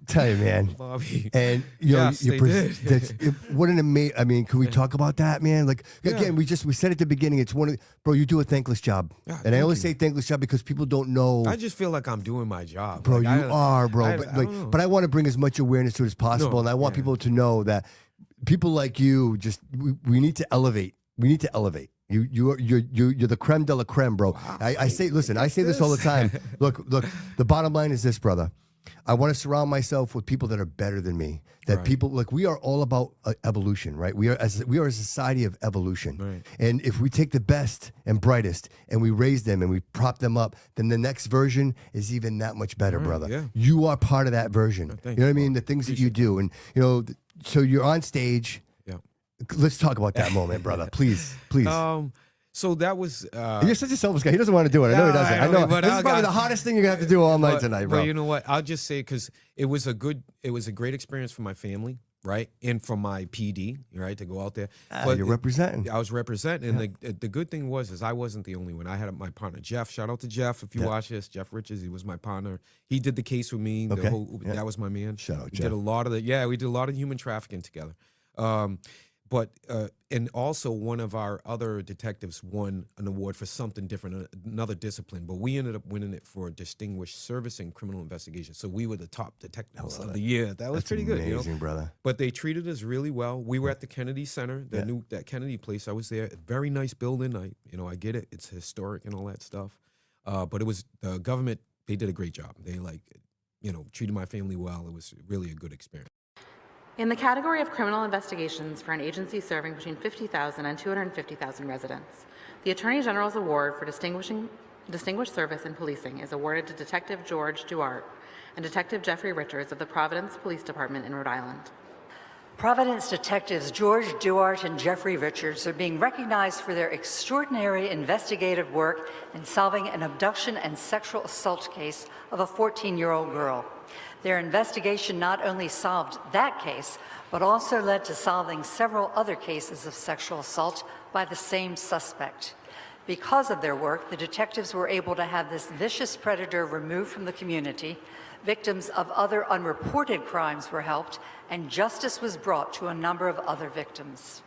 Tell you, man. Bobby. And you know, Yes, they did. what an amazing. I mean, can we talk about that, man? Like again, we said at the beginning, it's one of bro. You do a thankless job, Yeah, and I only you. say thankless job because people don't know. I just feel like I'm doing my job. Bro, Like, you are, bro. I But don't know. but I want to bring as much awareness to it as possible, No, and I want yeah. people to know that people like you we need to elevate. We need to elevate. You're the creme de la creme, bro. Wow. I say this all the time. Look, the bottom line is this, brother. I want to surround myself with people that are better than me. That Right. people like we are all about evolution, right? We are a society of evolution. Right. And if we take the best and brightest and we raise them and we prop them up, then the next version is even that much better, brother. yeah. You are part of that version. thank You know what I you, mean? The things that you do, and you know, so you're on stage. Yeah. Let's talk about that moment, brother. Please. So that was. You're such a selfish guy. He doesn't want to do it. I know he No, doesn't. I I know. know, but This is I probably got- the hottest thing you're gonna have to do all night tonight, bro. But you know what? I'll just say because it was a great experience for my family, right, and for my PD, right, to go out there. You're representing. I was representing, and the good thing was I wasn't the only one. I had my partner Jeff. Shout out to Jeff if you watch this. Jeff Richards, he was my partner. He did the case with me. Okay. That was my man. Shout out, We Jeff. did a lot of we did a lot of human trafficking together. But and also one of our other detectives won an award for something different, another discipline. But we ended up winning it for distinguished service in criminal investigation. So we were the top detectives of the year. That was That's pretty good, amazing, you know. brother. But they treated us really well. We were at the Kennedy Center, that Kennedy place. I was there. Very nice building. I get it. It's historic and all that stuff. But it was the government. They did a great job. They treated my family well. It was really a good experience. In the category of criminal investigations for an agency serving between 50,000 and 250,000 residents, the Attorney General's Award for Distinguished Service in Policing is awarded to Detective George Duarte and Detective Jeffrey Richards of the Providence Police Department in Rhode Island. Providence detectives George Duarte and Jeffrey Richards are being recognized for their extraordinary investigative work in solving an abduction and sexual assault case of a 14-year-old girl. Their investigation not only solved that case, but also led to solving several other cases of sexual assault by the same suspect. Because of their work, the detectives were able to have this vicious predator removed from the community, victims of other unreported crimes were helped, and justice was brought to a number of other victims.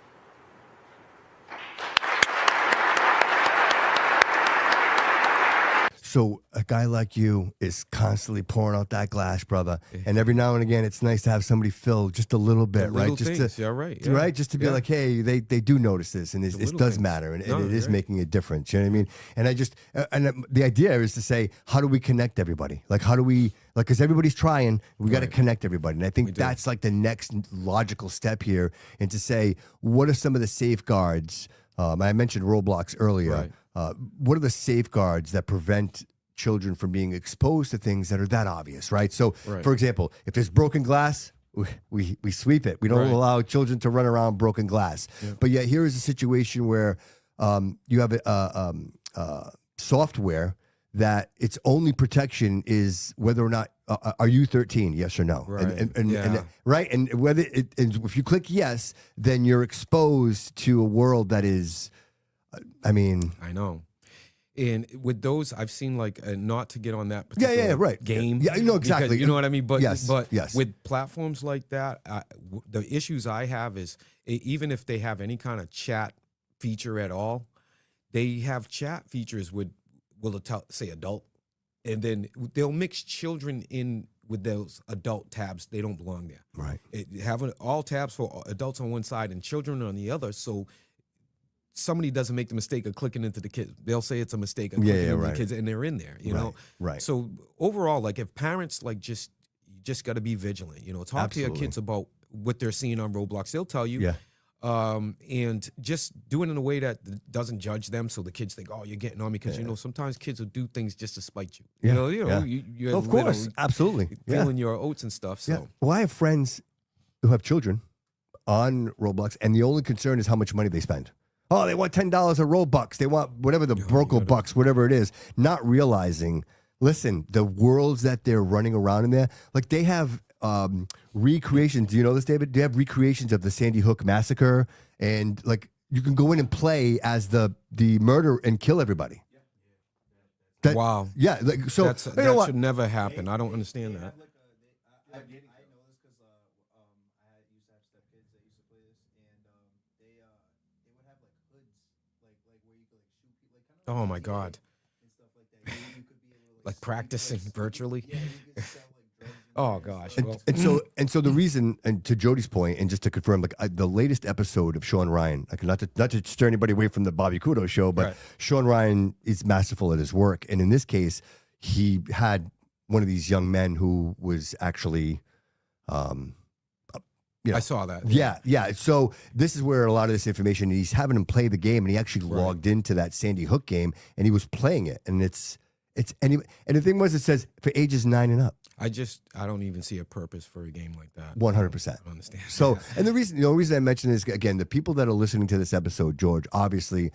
So a guy like you is constantly pouring out that glass, brother. And every now and again, it's nice to have somebody fill just a little bit, right? Little Just things, to, yeah, right. right? Just to be like, hey, they do notice this, and this little does things. matter, and, No, and it is right. making a difference. You know what I mean? And I just, the idea is to say, how do we connect everybody? Like, how do we, like, because everybody's trying, we got to Right. connect everybody. And I think do. that's like the next logical step here, and to say, what are some of the safeguards? I mentioned roadblocks earlier. Right. What are the safeguards that prevent children from being exposed to things that are that obvious, right? So, Right. for example, if there's broken glass, we sweep it. We don't Right. allow children to run around broken glass. But yet, here is a situation where you have software that its only protection is whether or not are you 13, yes or no, Right. and Yeah. right, and whether and if you click yes, then you're exposed to a world that is, I mean. I know. And with those, I've seen not to get on that Yeah, particular right. game. Yeah, no, exactly. Because, you know what I mean? But Yes, but yes. with platforms like that, the issues I have is even if they have any kind of chat feature at all, they have chat features will say adult, and then they'll mix children in with those adult tabs. They don't belong there. Right. Having all tabs for adults on one side and children on the other, so somebody doesn't make the mistake of clicking into the kids. They'll say it's a mistake of clicking into right. the kids, and they're in there, you know? Right. So overall, if parents, you just got to be vigilant, talk to your kids about what they're seeing on Roblox. They'll tell you. Yeah. And just do it in a way that doesn't judge them, so the kids think, "Oh, you're getting on me," because sometimes kids will do things just to spite you. Yeah, You're of course, absolutely. feeling your oats and stuff. So Yeah. Well, I have friends who have children on Roblox, and the only concern is how much money they spend. Oh, they want $10 a Robux. They want whatever the Broco bucks, whatever it is. Not realizing, listen, the worlds that they're running around in there, they have recreations. Do you know this, David? They have recreations of the Sandy Hook massacre, and you can go in and play as the murderer and kill everybody. That, Wow. Yeah. Like, so that should never happen. I don't understand that. I know this because I used to have stepkids that used to play this, and they would have like hoods, like where you could like shoot people, like kind of. Oh my God. And stuff like that. You could be able to Like practicing virtually. Yeah, you could sell like drugs. Oh gosh. Well, and so the reason, and to Jody's point, and just to confirm, like the latest episode of Sean Ryan, like not to steer anybody away from the Bobby Couto Show, but Right. Sean Ryan is masterful at his work, and in this case, he had one of these young men who was actually, you know, I saw that. yeah. So this is where a lot of this information, he's having him play the game, and he actually logged into that Sandy Hook game, and he was playing it, and and the thing was, it says for ages 9 and up. I don't even see a purpose for a game like that. 100%. I don't understand. So, and the only reason I mention is, again, the people that are listening to this episode, George, obviously,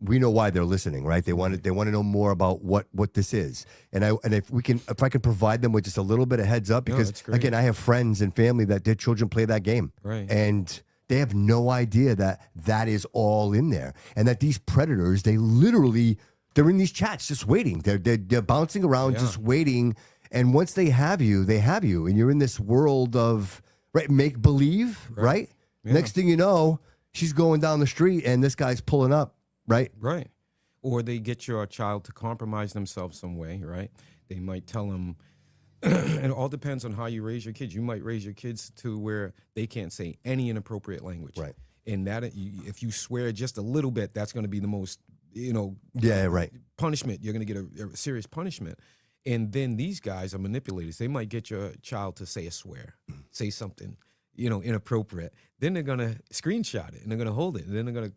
we know why they're listening, right? They want to know more about what this is, and if I can provide them with just a little bit of heads up, because that's great. again, I have friends and family that their children play that game, Right. and they have no idea that is all in there, and that these predators, they're in these chats just waiting. They're bouncing around just waiting. And once they have you, and you're in this world of make believe, right? Yeah. Next thing you know, she's going down the street and this guy's pulling up, right? Right. Or they get your child to compromise themselves some way, right? They might tell them, and it all depends on how you raise your kids. You might raise your kids to where they can't say any inappropriate language. Right. And that, if you swear just a little bit, that's going to be the most, Yeah, right. punishment. You're going to get a serious punishment. And then these guys are manipulators. They might get your child to say a swear, say something, inappropriate. Then they're going to screenshot it and they're going to hold it. And then they're going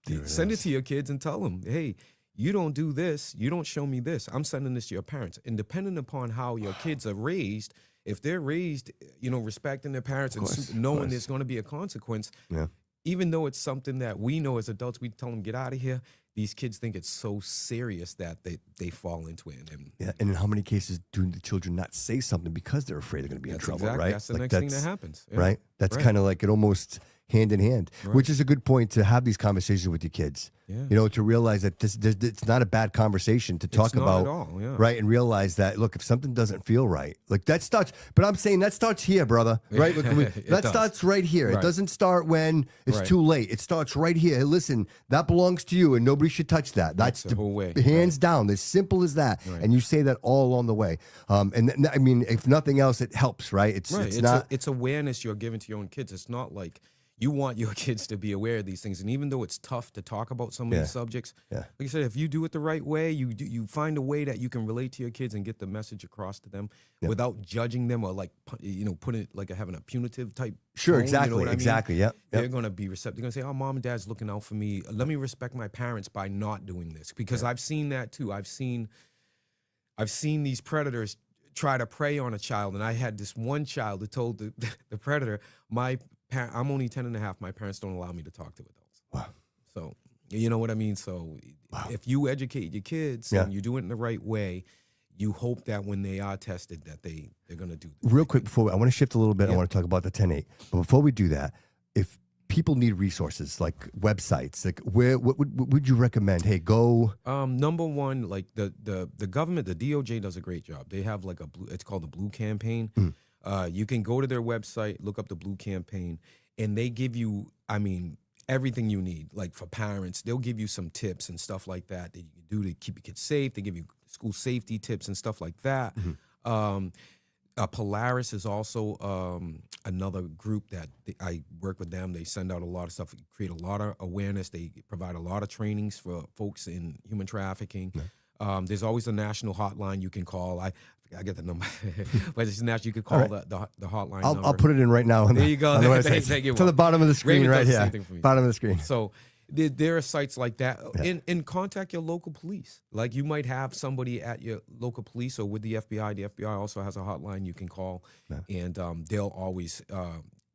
to send it to your kids and tell them, hey, you don't do this. You don't show me this. I'm sending this to your parents. And depending upon how your kids are raised, if they're raised, respecting their parents and knowing there's going to be a consequence, even though it's something that we know as adults, we tell them, get out of here. These kids think it's so serious that they fall into it. And in how many cases do the children not say something because they're afraid they're going to be in trouble, right? That's the next thing that happens. Yeah. Right? That's kind of like it almost hand in hand, which is a good point to have these conversations with your kids. Yeah. To realize that it's not a bad conversation to talk about, at all, yeah. right? And realize that, look, if something doesn't feel right, like that starts, but I'm saying that starts here, brother, right? Look, that starts right here. Right. It doesn't start when it's Right. too late. It starts right here. Hey, listen, that belongs to you and nobody should touch that. That's the whole way. Hands down, as simple as that. Right. And you say that all along the way. I mean, if nothing else, it helps, right? It's not. It's awareness you're giving to your own kids. It's not like you want your kids to be aware of these things. And even though it's tough to talk about some of these subjects, like I said, if you do it the right way, you find a way that you can relate to your kids and get the message across to them without judging them or putting it like having a punitive type. Sure, tone, exactly, you know what I mean? exactly, yeah. They're going to be receptive. They're going to say, oh, mom and dad's looking out for me. Let me respect my parents by not doing this. Because I've seen that too. I've seen these predators try to prey on a child. And I had this one child that told the predator, I'm only 10 and a half. My parents don't allow me to talk to adults. Wow. So, you know what I mean? So if you educate your kids and you do it in the right way, you hope that when they are tested that they're going to do this. Real quick, I want to shift a little bit. I want to talk about the 10-8. But before we do that, if people need resources like websites, like what would you recommend? Hey, go. Number one, like the government, the DOJ does a great job. They have like it's called the Blue Campaign. You can go to their website, look up the Blue Campaign, and they give you, everything you need. Like for parents, they'll give you some tips and stuff like that you can do to keep your kids safe. They give you school safety tips and stuff like that. Polaris is also another group that I work with them. They send out a lot of stuff, create a lot of awareness. They provide a lot of trainings for folks in human trafficking. There's always a national hotline you can call. I get the number, but it's national. You can call the hotline number. I'll put it in right now. There you go. On the website. Thank you. To the bottom of the screen, Raymond right does the here. same thing for me. Bottom of the screen. So there are sites like that, and contact your local police. Like you might have somebody at your local police or with the FBI. The FBI also has a hotline you can call, and they'll always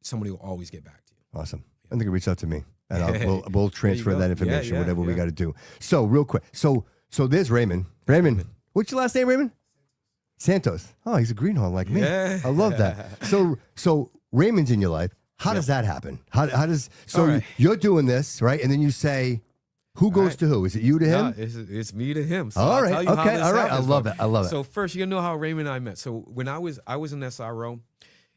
somebody will always get back to you. Awesome. And they can reach out to me, and we'll transfer go. that information, whatever we yeah. got to do. So real quick, so there's Raymond. Raymond, what's your last name, Raymond? Santos. Oh, he's a greenhorn like me. Yeah. I love that. So Raymond's in your life. How does that happen? How does All right. you're doing this, right? And then you say, who goes right. to who? Is it you to him? No, it's me to him. So All I'll right, tell you how okay, this all right. I happens, love bro. it. I love it. So first, you know how Raymond and I met. So when I was an SRO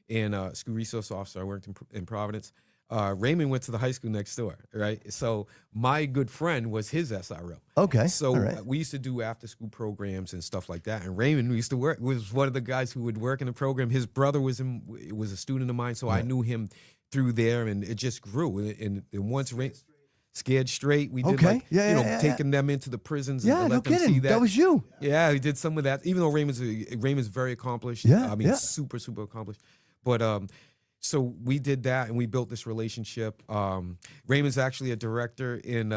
and school resource officer, I worked in Providence. Raymond went to the high school next door, right? So my good friend was his SRO. Okay. So all right. we used to do after school programs and stuff like that. And Raymond used to was one of the guys who would work in the program. His brother was a student of mine, so I knew him through there, and it just grew. And once Scared Straight, we did taking them into the prisons and Yeah, let no them kidding. see that. That was you. Yeah, we did some of that. Even though Raymond's very accomplished. Yeah, I mean, yeah. super accomplished. But so we did that, and we built this relationship. Raymond's actually a director and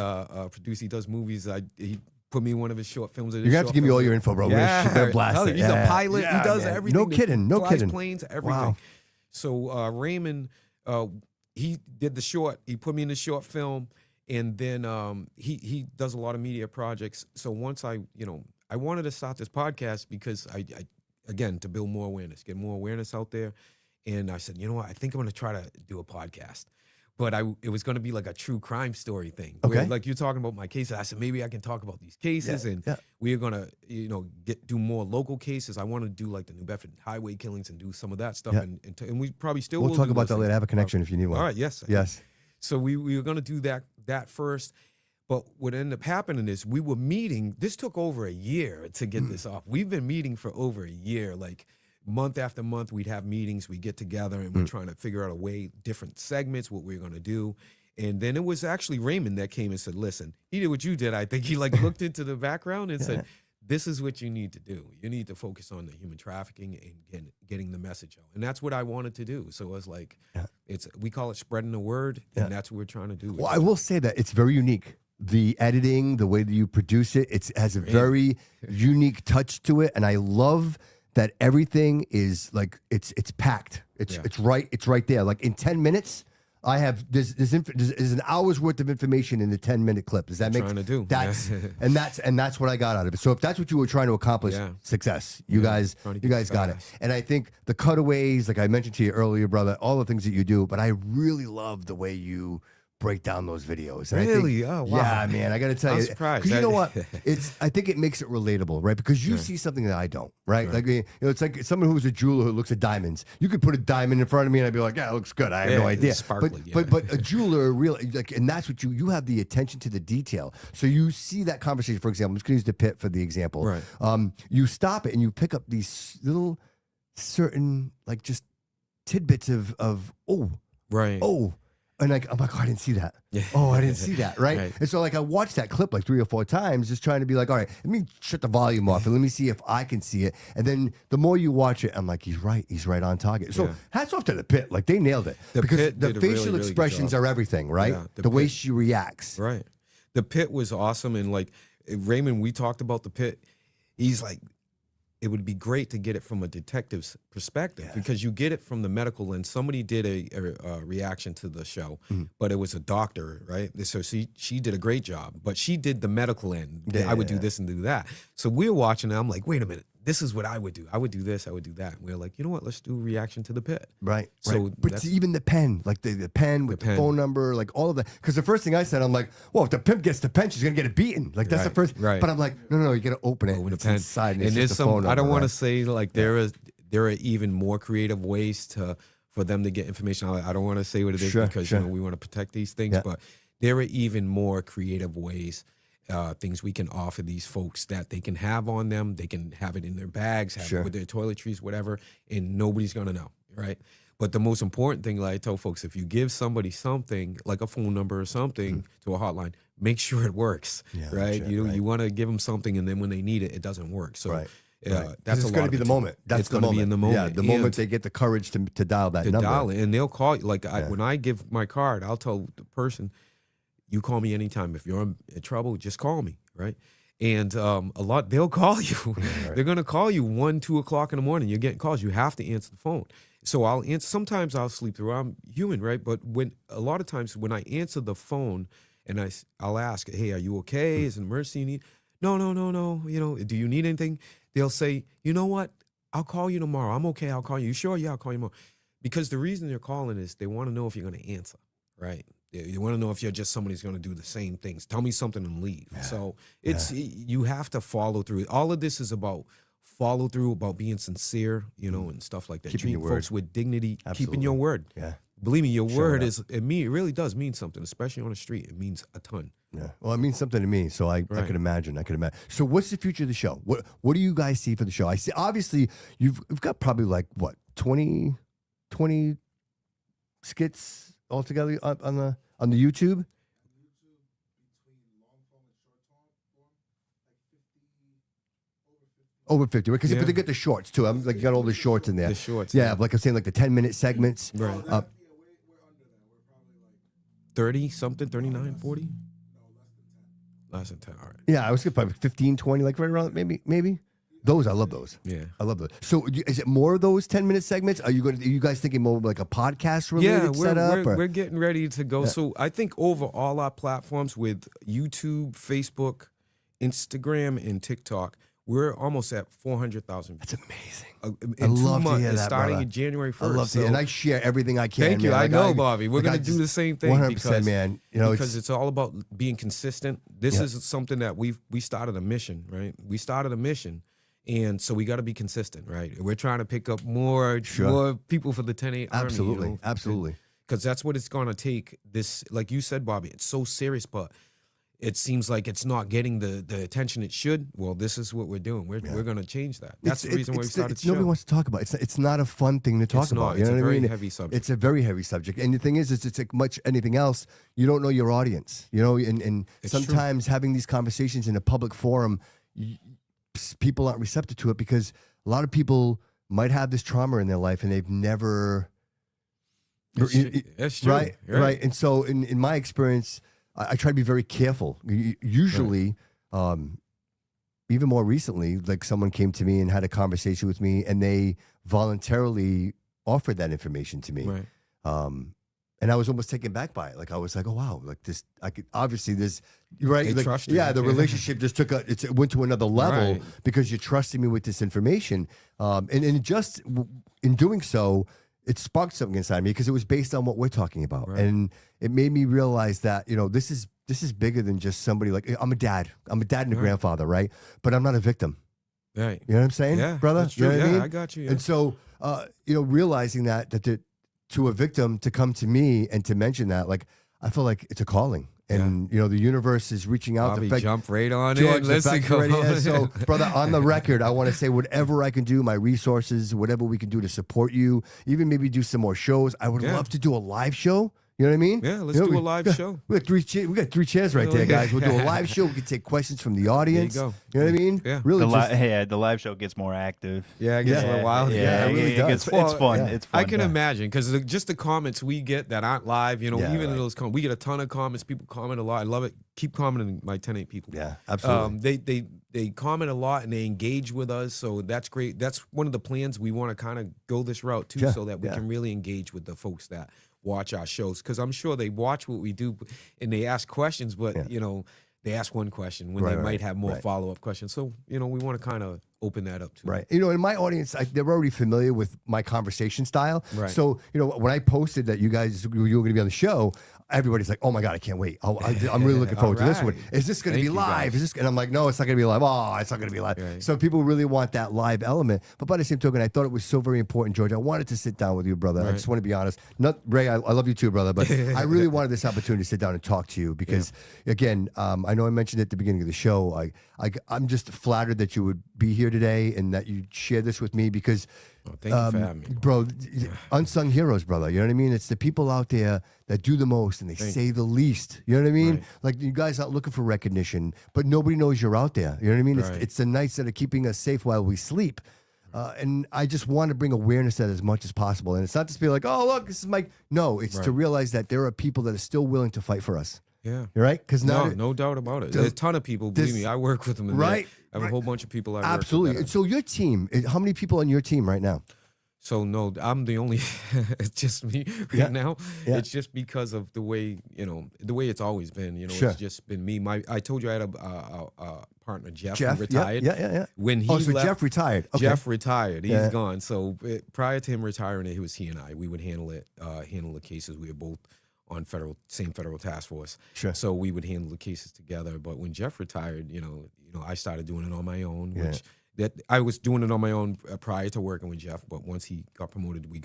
producer. He does movies. He put me in one of his short films. You're gonna have to give me all your info, bro. Yeah, We're gonna blast it. he's a pilot. Yeah, he does man. everything. No kidding. No flies kidding. planes, everything. Wow. So Raymond, he did the short. He put me in the short film, and then he does a lot of media projects. So once I wanted to start this podcast because I again, to build more awareness, get more awareness out there. And I said, you know what? I think I'm going to try to do a podcast. But it was going to be like a true crime story thing. Okay. Where, like you're talking about my cases. I said, maybe I can talk about these cases. And we are going to, do more local cases. I want to do like the New Bedford highway killings and do some of that stuff. Yeah. And we probably still We'll will talk do about those that later. things. I have a connection if you need one. All right. Yes. Yes. So we were going to do that first. But what ended up happening is we were meeting. This took over a year to get this off. We've been meeting for over a year, like month after month. We'd have meetings. We'd get together, and we're trying to figure out a way, different segments, what we're going to do. And then it was actually Raymond that came and said, listen, he did what you did. I think he looked into the background and said, this is what you need to do. You need to focus on the human trafficking and getting the message out. And that's what I wanted to do. So it was like, we call it spreading the word, and that's what we're trying to do. Well, I will say that it's very unique. The editing, the way that you produce it, it has a very unique touch to it. And I love that everything is like, it's packed. It's right there. Like in 10 minutes, I have there's an hour's worth of information in the 10-minute clip. Does that make trying to do. That's and that's what I got out of it. So if that's what you were trying to accomplish, success. You guys got it. And I think the cutaways, like I mentioned to you earlier, brother, all the things that you do, but I really love the way you break down those videos. And Really? I think, Oh, wow. Yeah, man, I got to tell I'm you. surprised. 'Cause you know what? I think it makes it relatable, right? Because you see something that I don't, right? Like, it's like someone who's a jeweler who looks at diamonds. You could put a diamond in front of me and I'd be like, yeah, it looks good. I have no idea. Sparkly, But a jeweler really, like, and that's what you have the attention to the detail. So you see that conversation, for example, I'm just going to use the pit for the example. Right. You stop it and you pick up these little certain, like, just tidbits of Right. and like, I'm like, oh, I didn't see that. Yeah. Oh, I didn't see that, right? Right. And so like I watched that clip like 3 or 4 times, just trying to be like, all right, let me shut the volume off and let me see if I can see it. And then the more you watch it, I'm like, he's right on target. So hats off to the pit, like they nailed it. The because Pit the did a facial really, really good expressions job. are everything, right? Yeah, the way Pit- she reacts. Right. The pit was awesome. And like Raymond, we talked about the pit. He's like, it would be great to get it from a detective's perspective because you get it from the medical lens. Somebody did a reaction to the show, but it was a doctor, right? So she did a great job, but she did the medical end. I would do this and do that. So we're watching and I'm like, wait a minute. This is what I would do. I would do this. I would do that. And we're like, you know what? Let's do a reaction to the pit. Right. So but that's- even the pen, like the pen with the pen. phone number, like all of that. Because the first thing I said, I'm like, well, if the pimp gets the pen, she's gonna get it beaten. Like that's the first. Right. But I'm like, no, you gotta open it. Open the It's pen. inside, and, And it's there's just the phone some. I don't number, want to right? say like there are even more creative ways for them to get information. I don't want to say what it is because we want to protect these things. Yeah. But there are even more creative ways. Things we can offer these folks that they can have on them. They can have it in their bags, have it with their toiletries, whatever, and nobody's going to know, right? But the most important thing, like I tell folks, if you give somebody something, like a phone number or something to a hotline, make sure it works, right? You want to give them something, and then when they need it, it doesn't work. So that's it's going to be the moment. That's going to be in the moment. Yeah, the moment they get the courage to dial that to number. dial it, and they'll call you. Like when I give my card, I'll tell the person, you call me anytime. If you're in trouble, just call me, right? And they'll call you. They're going to call you 1, 2 o'clock in the morning. You're getting calls. You have to answer the phone. So I'll answer. Sometimes I'll sleep through. I'm human, right? But a lot of times when I answer the phone and I'll ask, hey, are you okay? Is it an emergency you need? No. Do you need anything? They'll say, you know what? I'll call you tomorrow. I'm okay. I'll call you. You sure? Yeah, I'll call you tomorrow. Because the reason they're calling is they want to know if you're going to answer, right? They want to know if you're just somebody who's going to do the same things. Tell me something and leave. So you have to follow through. All of this is about follow through, about being sincere, you know, and stuff like that. Keeping your Treating folks word. with dignity, Absolutely. keeping your word. Yeah. Believe me, your word up. it really does mean something, especially on the street. It means a ton. Yeah. Well, it means something to me, so I could imagine. I could imagine. So, what's the future of the show? What do you guys see for the show? I see. Obviously, you've got probably like what 20 skits altogether on the YouTube. Over 50, right? Because Yeah. they get the shorts too. I'm like, you got all the shorts in there. The shorts, yeah. yeah. Like I'm saying, like the 10-minute segments. Right. We're under that. We're probably like 30 something, 39, 40? Less than 10. All right. Yeah, I was probably 15, 20, like right around maybe. Those, I love those. Yeah. I love those. So, is it more of those 10-minute segments? Are you guys thinking more of like a podcast related setup? We're getting ready to go. So I think over all our platforms with YouTube, Facebook, Instagram, and TikTok, we're almost at 400,000. That's amazing. In I 2 love to months, hear it's that, starting brother. in January 1st. I love to, and I share everything I can. Thank you. man. I Like, know, Bobby. We're going to do just- the same thing 100%, because, man. You know, because it's all about being consistent. This Yeah. is something that we started a mission, right? We started a mission, and so we got to be consistent, right? We're trying to pick up more people for the 10-8 Army. absolutely, You know? absolutely. Because that's what it's going to take. This, like you said, Bobby, it's so serious, but it seems like it's not getting the attention it should. Well, this is what we're doing. We're going to change that. That's the reason why we started the show. Nobody wants to talk about it. It's not a fun thing to talk It's about. not. You know It's a what I very mean? heavy subject. It's a very heavy subject. And the thing is it's like much anything else, you don't know your audience. You know, and It's true. sometimes having these conversations in a public forum, people aren't receptive to it because a lot of people might have this trauma in their life and they've never. That's true. Right. And so in my experience, I try to be very careful. Usually, even more recently, like someone came to me and had a conversation with me and they voluntarily offered that information to me. Right. And I was almost taken back by it. Like I was like, oh wow, like this, I could obviously this, right? They Like, trust you. yeah, the relationship just it went to another level Right. because you trusted me with this information. And just in doing so, it sparked something inside me because it was based on what we're talking about, Right. and it made me realize that this is bigger than just somebody. Like I'm a dad and a Right. grandfather, right? But I'm not a victim. Right. You know what I'm saying, Yeah, brother? that's You know true. what I Yeah, mean? I got you, yeah. And so, realizing that to a victim to come to me and to mention that, like, I feel like it's a calling. And, the universe is reaching out. Bobby, the fact, jump right on George, in. the Listen, fact you're come already on. there. So, brother, on the record, I want to say whatever I can do, my resources, whatever we can do to support you, even maybe do some more shows. I would Yeah. love to do a live show. You know what I mean? Yeah, let's do a live show. We got three chairs right there, guys. We'll do a live show. We can take questions from the audience. go. You know what I mean? Yeah. Really, The live show gets more active. Yeah, it gets a little wild. Yeah, it really does. It's fun. Yeah. It's fun. I can imagine because just the comments we get that aren't live, Yeah, even right. those comments, we get a ton of comments. People comment a lot. I love it. Keep commenting, my 10-8 people. Yeah, absolutely. They comment a lot and they engage with us, so that's great. That's one of the plans. We want to kind of go this route too, Yeah, so that we yeah. can really engage with the folks that watch our shows, because I'm sure they watch what we do and they ask questions, but they ask one question when Right, they right, might have more right. follow-up questions. So we want to kind of open that up too. Right. In my audience, they're already familiar with my conversation style. Right. So, when I posted that you were going to be on the show, everybody's like, oh my God, I can't wait. I'm really looking forward to this one. Alright. Is this going to Thank be you, live? guys. And I'm like, no, it's not going to be live. Oh, it's not going to be live. Right. So people really want that live element. But by the same token, I thought it was so very important, George. I wanted to sit down with you, brother. I Right. just want to be honest. Ray, I love you too, brother. But I really wanted this opportunity to sit down and talk to you because, again, I know I mentioned at the beginning of the show, I'm just flattered that you would be here today and that you share this with me because, Oh, thank you for having me. bro, unsung heroes, brother. You know what I mean? It's the people out there that do the most and they say the least. You know what I mean? Right. Like you guys aren't looking for recognition, but nobody knows you're out there. You know what I mean? Right. It's the nights that are keeping us safe while we sleep. And I just want to bring awareness to that as much as possible. And it's not just be like, oh, look, this is Mike. No, it's to Right. realize that there are people that are still willing to fight for us. Yeah. You're right? Because No doubt about it. There's a ton of people. Believe me, I work with them. And Right, I have a whole bunch of people. I absolutely. Work And with so your team, how many people on your team right now? So no, I'm the only. It's just me right Yeah. now. Yeah. It's just because of the way the way it's always been. Sure. It's just been me. I told you I had a partner, Jeff, Jeff, who retired. Yeah. When he So left, Jeff retired. Okay. Jeff retired. He's Yeah. gone. So prior to him retiring, it was he and I. We would handle the cases. We were both on same federal task force. Sure. So we would handle the cases together. But when Jeff retired, I started doing it on my own, Yeah. which that I was doing it on my own prior to working with Jeff. But once he got promoted, we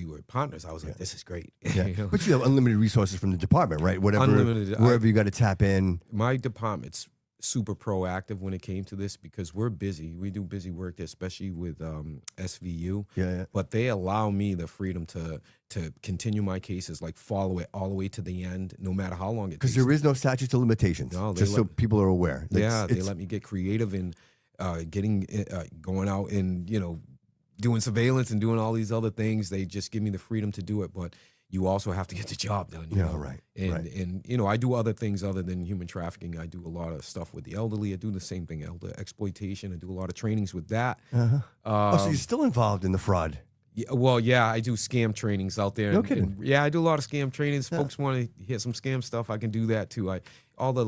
were partners. I was like, this is great. Yeah. But you have unlimited resources from the department, right? Wherever you got to tap in. My department's super proactive when it came to this because we're busy. We do busy work, especially with SVU. Yeah. But they allow me the freedom to continue my cases, like follow it all the way to the end, no matter how long it takes. Because there is no statute of limitations, No, just so people are aware. They It's- let me get creative in going out and doing surveillance and doing all these other things. They just give me the freedom to do it, but you also have to get the job done. You know? Right. And I do other things other than human trafficking. I do a lot of stuff with the elderly. I do the same thing, elder exploitation. I do a lot of trainings with that. so you're still involved in the fraud. Yeah, I do scam trainings out there. No kidding. Yeah, I do a lot of scam trainings. Folks want to hear some scam stuff, I can do that too. All the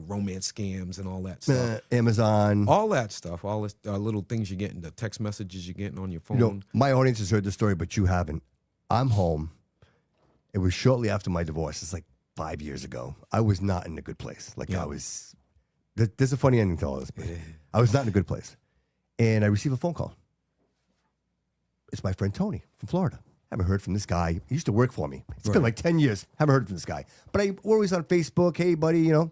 romance scams and all that stuff. Amazon. All that stuff, all the little things you're getting, the text messages you're getting on your phone. My audience has heard the story, but you haven't. I'm home. It was shortly after my divorce. It's like 5 years ago. I was not in a good place. There's a funny ending to all this, but I was not in a good place. And I received a phone call. It's my friend Tony from Florida. Haven't heard from this guy. He used to work for me. It's been like 10 years. Haven't heard from this guy. But we're always on Facebook. Hey, buddy, And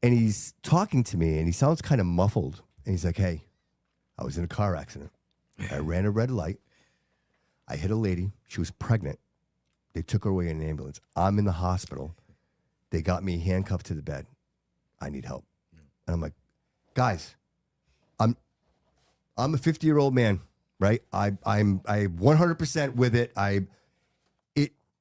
he's talking to me, and he sounds kind of muffled. And he's like, hey, I was in a car accident. I ran a red light. I hit a lady. She was pregnant. They took her away in an ambulance. I'm in the hospital. They got me handcuffed to the bed. I need help. And I'm like, guys, I'm a 50-year-old man. Right, I'm 100% with it. I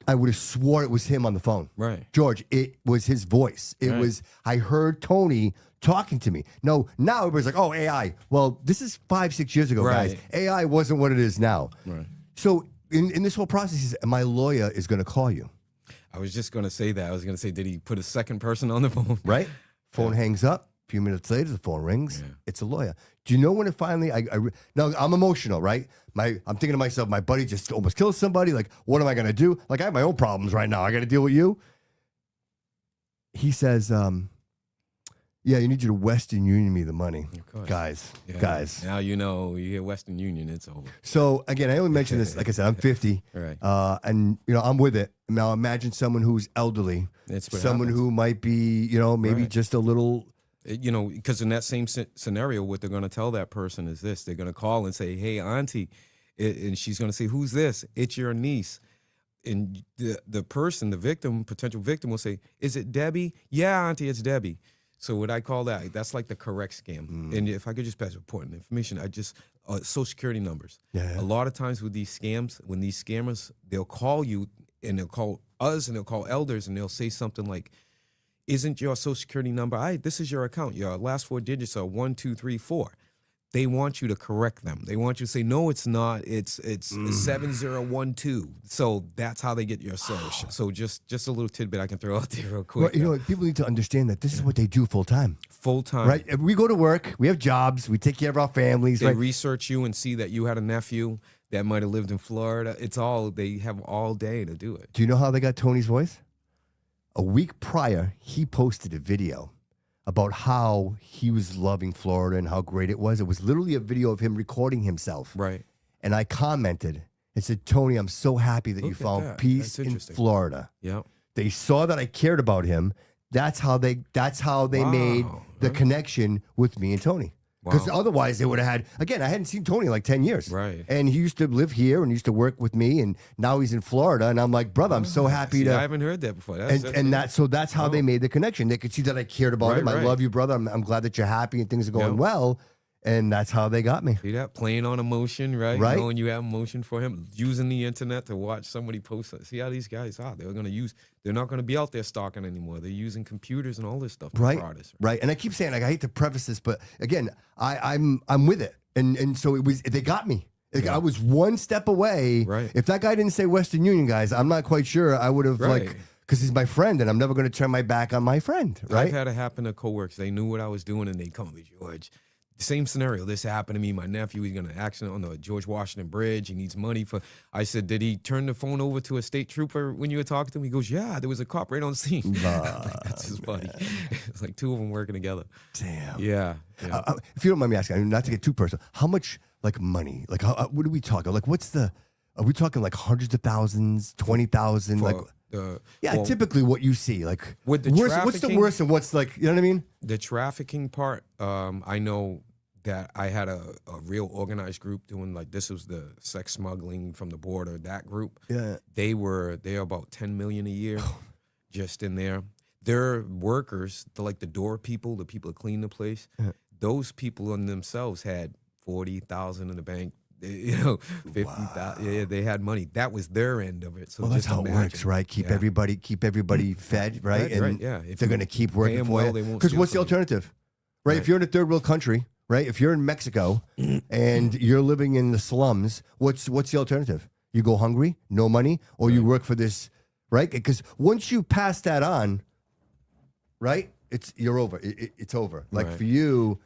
would have swore it was him on the phone. Right, George, it was his voice. It was. I heard Tony talking to me. No, now everybody's like, oh, AI. Well, this is 5-6 years ago, guys. AI wasn't what it is now. Right. So in this whole process, my lawyer is going to call you. I was just going to say that. I was going to say, did he put a second person on the phone? Right. Phone hangs up. A few minutes later, the phone rings. Yeah. It's a lawyer. Do you know when it finally? Now I'm emotional, right? I'm thinking to myself, my buddy just almost killed somebody. Like, what am I gonna do? Like, I have my own problems right now. I got to deal with you. He says, "Yeah, you need you to Western Union me the money, guys. Yeah. Guys." Now you hear Western Union, it's over. So again, I only mention this. Like I said, I'm 50, Right. and I'm with it. Now imagine someone who's elderly, That's what someone happens. who might be, maybe Right. just a little. Because in that same scenario, what they're going to tell that person is this. They're going to call and say, hey, auntie, and she's going to say, who's this? It's your niece. And the person, the victim, potential victim will say, is it Debbie? Yeah, auntie, it's Debbie. So what I call that's like the correct scam. And if I could just pass important information, Social Security numbers. Yeah. A lot of times with these scams, when these scammers, they'll call you and they'll call us and they'll call elders and they'll say something like, isn't your Social Security number? This is your account. Your last 4 digits are 1, 2, 3, 4. They want you to correct them. They want you to say, no, it's not. It's 7012. So that's how they get your social. So just a little tidbit I can throw out there real quick. Well, people need to understand that this is what they do full time. Full time. Right? If we go to work, we have jobs, we take care of our families. They Right? research you and see that you had a nephew that might have lived in Florida. They have all day to do it. Do you know how they got Tony's voice? A week prior, he posted a video about how he was loving Florida and how great it was. It was literally a video of him recording himself. Right. And I commented and said, Tony, I'm so happy that you Look at found that. peace That's in interesting. Florida. Yeah. They saw that I cared about him. That's how they made the connection with me and Tony. Because otherwise they would have had, again, I hadn't seen Tony in like 10 years. Right. And he used to live here and used to work with me. And now he's in Florida. And I'm like, brother, I'm so happy See, to. I haven't heard that before. That's how they made the connection. They could see that I cared about him. I Right. love you, brother. I'm glad that you're happy and things are going well. And that's how they got me. See that? Playing on emotion, right? Right. Knowing you have emotion for him. Using the internet to watch somebody post it. See how these guys are. They're not going to be out there stalking anymore. They're using computers and all this stuff. Right. Frauders. Right. And I keep saying, like, I hate to preface this, but again, I'm with it. And so they got me. Like Yeah. I was one step away. Right. If that guy didn't say Western Union, guys, I'm not quite sure I would have Right. because he's my friend, and I'm never going to turn my back on my friend. Right. I've had it happen to coworkers. They knew what I was doing, and they come to me, George. Same scenario. This happened to me. My nephew, he's going to accident on the George Washington Bridge. He needs money for. I said, did he turn the phone over to a state trooper when you were talking to him? He goes, yeah, there was a cop right on scene. Like, that's his buddy. It's like two of them working together. Damn. Yeah. If you don't mind me asking, I mean, not to get too personal, how much like money? Like, what are we talking? Like, are we talking like hundreds of thousands, 20,000? Like, well, typically what you see, like, with the what's the trafficking- worst and what's like, you know what I mean? The trafficking part, I know that I had a real organized group doing like this was the sex smuggling from the border. That group, Yeah. they're about 10 million a year, just in there. Their workers, like the door people, the people that clean the place. Yeah. Those people in themselves had 40,000 in the bank. 50,000. Wow. Yeah, they had money. That was their end of it. So Well, that's just how it imagine. works, right? Keep Yeah. everybody fed, right? Right, and right, yeah. they're If you going to keep pay working 'em for well, you. they won't Because steal what's the from you. alternative, right? If Right. you're in a third world country, right? If you're in Mexico and you're living in the slums, what's the alternative? You go hungry, no money, or you work for this, right? Because once you pass that on, right? You're over. It's over. Like Right. for you,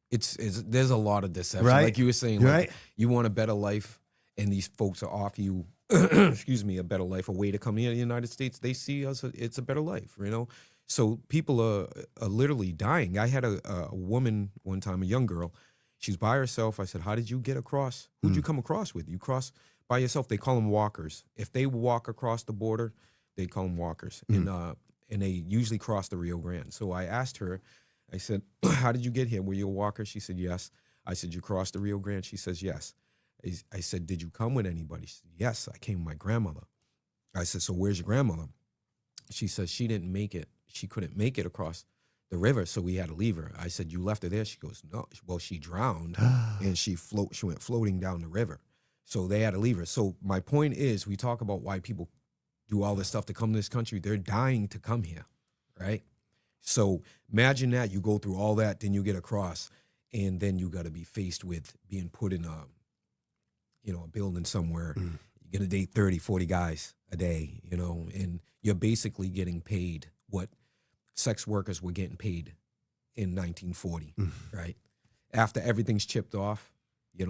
It's there's a lot of deception. Right. Like you were saying, You're like right. you want a better life, and these folks are off you, excuse me, a better life, a way to come here to the United States. They see us, it's a better life, you know? So people are literally dying. I had a woman one time, a young girl. She's by herself. I said, how did you get across? Who'd you come across with? You cross by yourself. They call them walkers. If they walk across the border, they call them walkers. And they usually cross the Rio Grande. So I asked her, I said, how did you get here? Were you a walker? She said, yes. I said, you crossed the Rio Grande? She says, yes. I said, did you come with anybody? She said, yes, I came with my grandmother. I said, so where's your grandmother? She says, she didn't make it. She couldn't make it across the river, so we had to leave her. I said, you left her there? She goes, no. Well, she drowned, and she went floating down the river. So they had to leave her. So my point is, we talk about why people do all this stuff to come to this country. They're dying to come here, right? So imagine that. You go through all that, then you get across, and then you got to be faced with being put in a building somewhere. You're going to date 30, 40 guys a day, and you're basically getting paid what sex workers were getting paid in 1940, right? After everything's chipped off, your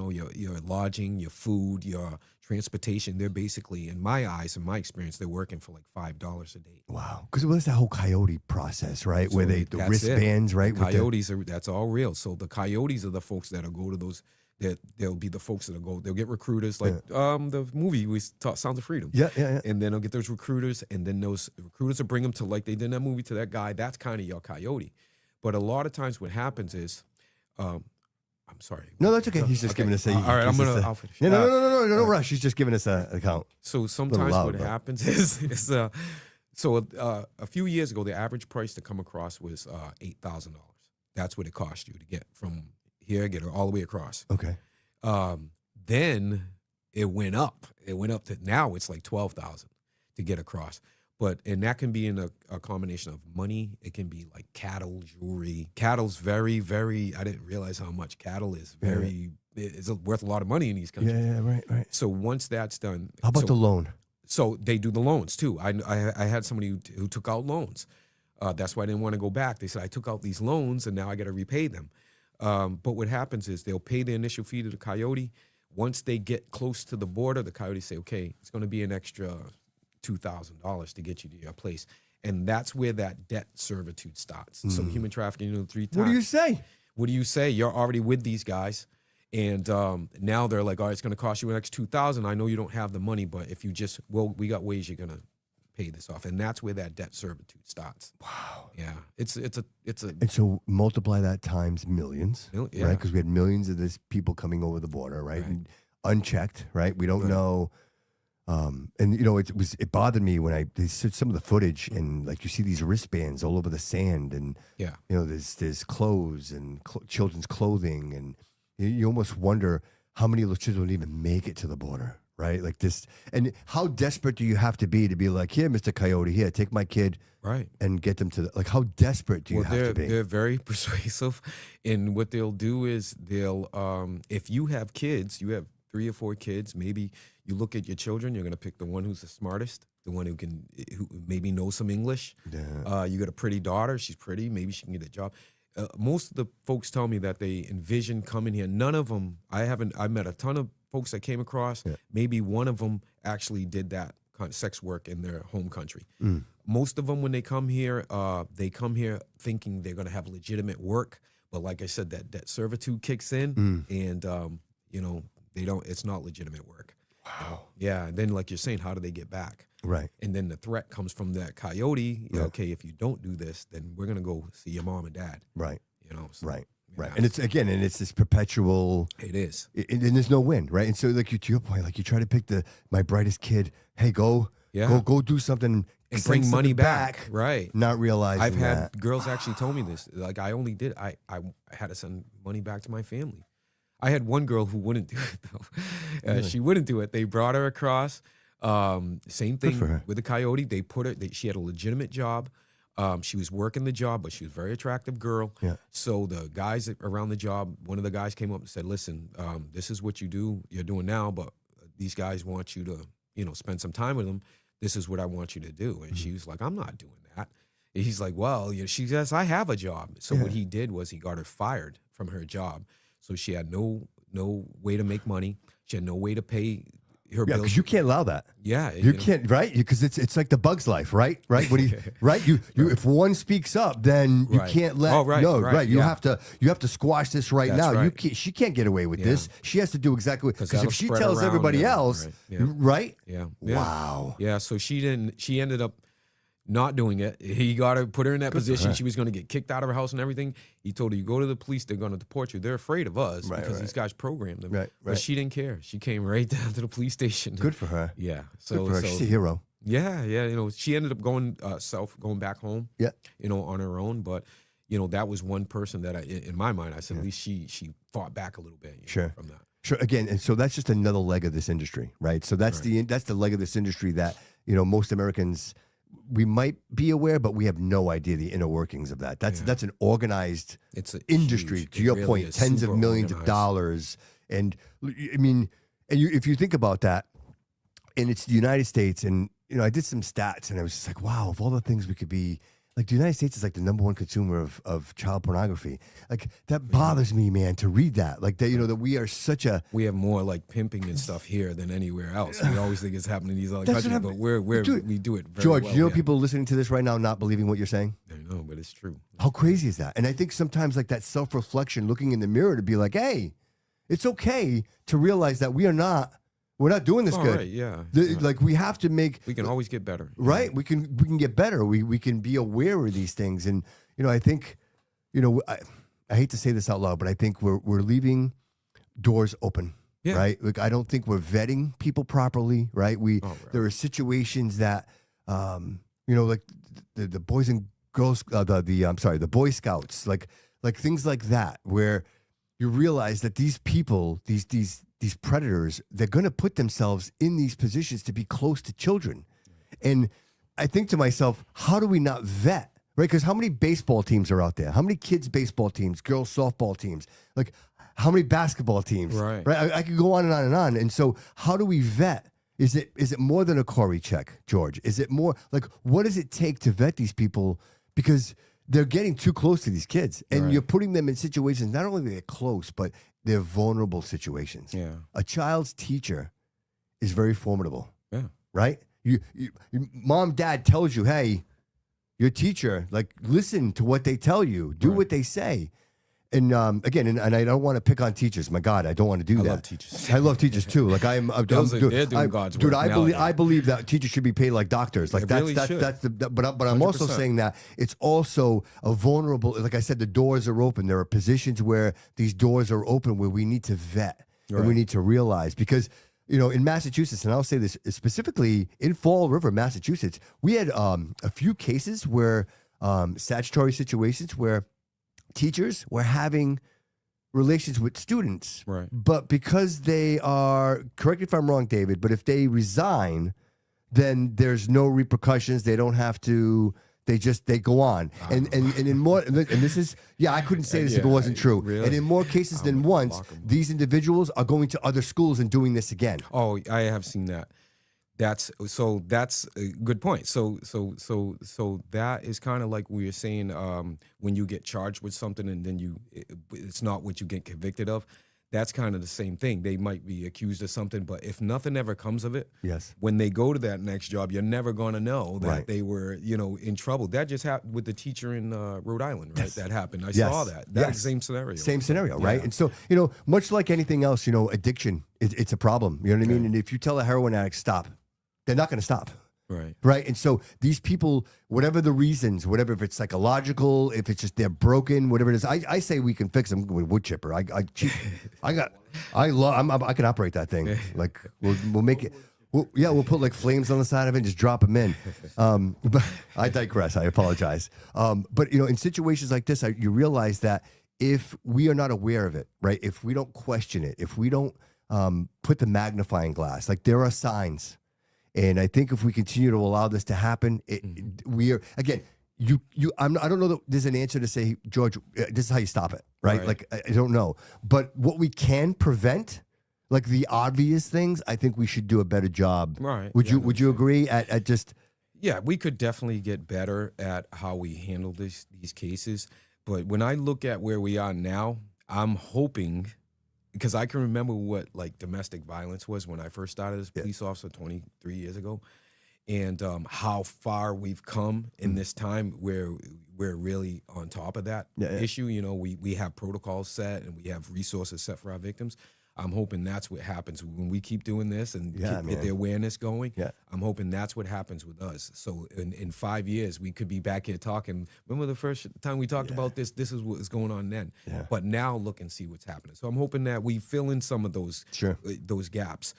lodging, your food, your transportation, they're basically, in my eyes, in my experience, they're working for like $5 a day. wow. Because what's that whole coyote process, right? Where So the that's wristbands, right? The with the- coyotes that's all real. So the coyotes are the folks that'll go to those. They'll be the folks that'll go. They'll get recruiters, like the movie we taught, Sounds of Freedom. Yeah. And then they'll get those recruiters, and then those recruiters will bring them to, like they did in that movie, to that guy. That's kind of your coyote. But a lot of times, what happens is, I'm sorry. No, that's okay. He's just giving us a. All right, I'll finish. No rush. He's just giving us an account. So sometimes loud, what but- happens is, a few years ago, the average price to come across was $8,000. That's what it cost you to get from here, get all the way across. Okay. Then it went up. It went up to, now it's like $12,000 to get across. And that can be in a combination of money. It can be like cattle, jewelry. Cattle's very, very, I didn't realize how much cattle is it's worth a lot of money in these countries. Yeah, right. So once that's done. How about the loan? So they do the loans too. I had somebody who took out loans. That's why I didn't want to go back. They said, I took out these loans and now I got to repay them. But what happens is they'll pay the initial fee to the coyote. Once they get close to the border, the coyote say, okay, it's going to be an extra $2,000 to get you to your place. And that's where that debt servitude starts. So human trafficking, 3 times. What do you say? What do you say? You're already with these guys. And now they're like, all right, it's going to cost you an extra $2,000. I know you don't have the money, but if you just, we got ways you're going to pay this off. And that's where that debt servitude starts. Wow. Yeah. It's a. And so multiply that times millions, Yeah. right? Because we had millions of this people coming over the border, right? Right. And unchecked, right? We don't Right. know. And it bothered me when they said some of the footage, and like you see these wristbands all over the sand, and Yeah. there's clothes and children's clothing, and you almost wonder how many of those children would even make it to the border, right? Like this, and how desperate do you have to be like, here, Mr. Coyote, here, take my kid, Right. and get them to like, how desperate do you have to be? They're very persuasive. And what they'll do is if you have kids, you have 3 or 4 kids. Maybe you look at your children, you're going to pick the one who's the smartest, the one who maybe knows some English. Yeah. You got a pretty daughter. She's pretty. Maybe she can get a job. Most of the folks tell me that they envision coming here. None of them, I met a ton of folks that came across. Yeah. Maybe one of them actually did that kind of sex work in their home country. Mm. Most of them, when they come here thinking they're going to have legitimate work. But like I said, that servitude kicks in, and you know, it's not legitimate work. Wow. Yeah, and then like you're saying, how do they get back? Right. And then the threat comes from that coyote. Yeah. Okay, if you don't do this, then we're gonna go see your mom and dad. Right. You know. So, Right. yeah, Right. And it's this perpetual. it is. And there's no win, right? And so, like to your point, like you try to pick my brightest kid. Hey, go do something And send bring money something back. Right. Not realizing I've had that. girls actually told me this. Like I had to send money back to my family. I had one girl who wouldn't do it though. Really? She wouldn't do it. They brought her across. Same Good for her. thing with the coyote. They put her. She had a legitimate job. She was working the job, but she was a very attractive girl. Yeah. So the guys around the job, one of the guys came up and said, "Listen, this is what you're doing now, but these guys want you to, spend some time with them. This is what I want you to do." And she was like, "I'm not doing that." And he's like, "Well, she says I have a job." So what he did was he got her fired from her job. So she had no way to make money. She had no way to pay her Yeah, bills. because you can't allow that. Yeah, You can't, right? Because it's like the Bug's Life, right? Right? When you if one speaks up, then you Right. can't let Oh, right, no, right, right. You yeah. have to squash this right That's now. right. She can't get away with Yeah. this. She has to do exactly because that'll if she spread tells around, everybody yeah, else, right, yeah. right? Yeah. Wow. Yeah. So she ended up not doing it. He put her in that Good for position. her. She was going to get kicked out of her house and everything. He told her, "You go to the police, they're going to deport you. They're afraid of us Right, because right. these guys programmed them." Right, But right. she didn't care. She came right down to the police station. Good for her. Yeah. Good for her. She's a hero. Yeah. She ended up going back home. Yeah. On her own. But that was one person that in my mind, I said at least she fought back a little bit. Sure. From that. Sure. Again, and so that's just another leg of this industry, right? So that's the leg of this industry that most Americans, we might be aware, but we have no idea the inner workings of that. That's an organized It's a industry. huge- To it your really point, is tens of super millions of organized. dollars, and I mean, if you think about that, and it's the United States, and I did some stats, and I was just like, wow, of all the things we could be. Like the United States is like the #1 consumer of child pornography. Like that bothers me, man, to read that. Like that, that we are such a. We have more like pimping and stuff here than anywhere else. We always think it's happening in these other That's countries, what but Dude, we do it very George, well. you know yeah. people listening to this right now not believing what you're saying? I know, but it's true. How crazy is that? And I think sometimes like that self-reflection, looking in the mirror to be like, hey, it's okay to realize that we're not doing this All good. right, yeah. Like we have to make. We can always get better. Right. We can get better. We can be aware of these things. And, I think, I hate to say this out loud, but I think we're leaving doors open. Yeah. Right. Like, I don't think we're vetting people properly. Right. There are situations that, like the Boys and Girls, the Boy Scouts, like things like that, where you realize that these people, these predators, they're going to put themselves in these positions to be close to children. And I think to myself, how do we not vet, right? Because how many baseball teams are out there? How many kids' baseball teams, girls' softball teams? Like, how many basketball teams? Right. I could go on and on and on. And so how do we vet? Is it more than a Corey check, George? Is it more, like, what does it take to vet these people? Because they're getting too close to these kids. And Right. you're putting them in situations, not only they're close, but they're vulnerable situations. Yeah. A child's teacher is very formidable. Yeah. Right? You mom, dad tells you, hey, your teacher, like, listen to what they tell you, do Right. what they say. And again, and I don't want to pick on teachers. My God, I don't want to do I that. love teachers. I love teachers too. Like they're doing God's work I nowadays. believe that teachers should be paid like doctors. Like They really that's should. but I'm also 100%. saying that it's also a vulnerable. Like I said, the doors are open. There are positions where these doors are open where we need to vet and we Right. need to realize because. In Massachusetts, and I'll say this specifically in Fall River, Massachusetts, we had a few cases where statutory situations where teachers were having relations with students, Right. but because they are, correct me if I'm wrong, David, but if they resign, then there's no repercussions. They don't have to They go on, and in more, and this is, I couldn't say this if it wasn't true. Really? And in more cases than once, these individuals are going to other schools and doing this again. Oh, I have seen that. That's a good point. So that is kind of like we were saying, when you get charged with something and then it's not what you get convicted of. That's kind of the same thing. They might be accused of something, but if nothing ever comes of it, yes, when they go to that next job, you're never going to know that Right. they were, in trouble. That just happened with the teacher in Rhode Island, right? Yes. That happened. I Yes. saw that. That's Yes. the same scenario. Same scenario, Yeah. right? And so, much like anything else, addiction, it's a problem. You know what I mean? And if you tell a heroin addict stop, they're not going to stop. Right. Right. And so these people, whatever the reasons, whatever, if it's psychological, if it's just they're broken, whatever it is, I say we can fix them with wood chipper. I can operate that thing. Like we'll make it. We'll put like flames on the side of it and just drop them in. But I digress. I apologize. But in situations like this, you realize that if we are not aware of it, right? If we don't question it, if we don't put the magnifying glass, like there are signs. And I think if we continue to allow this to happen, we are again. I don't know that there's an answer to say, George, this is how you stop it, right? Like I don't know, but what we can prevent, like the obvious things, I think we should do a better job. Right. Would you agree? At just Yeah, we could definitely get better at how we handle these cases. But when I look at where we are now, I'm hoping. Because I can remember what like domestic violence was when I first started as a police officer 23 years ago, and how far we've come in this time where we're really on top of that issue. We have protocols set and we have resources set for our victims. I'm hoping that's what happens when we keep doing this and get the awareness going. Yeah. I'm hoping that's what happens with us. So in 5 years, we could be back here talking. Remember the first time we talked about this? This is what was going on then. Yeah. But now look and see what's happening. So I'm hoping that we fill in some of those gaps.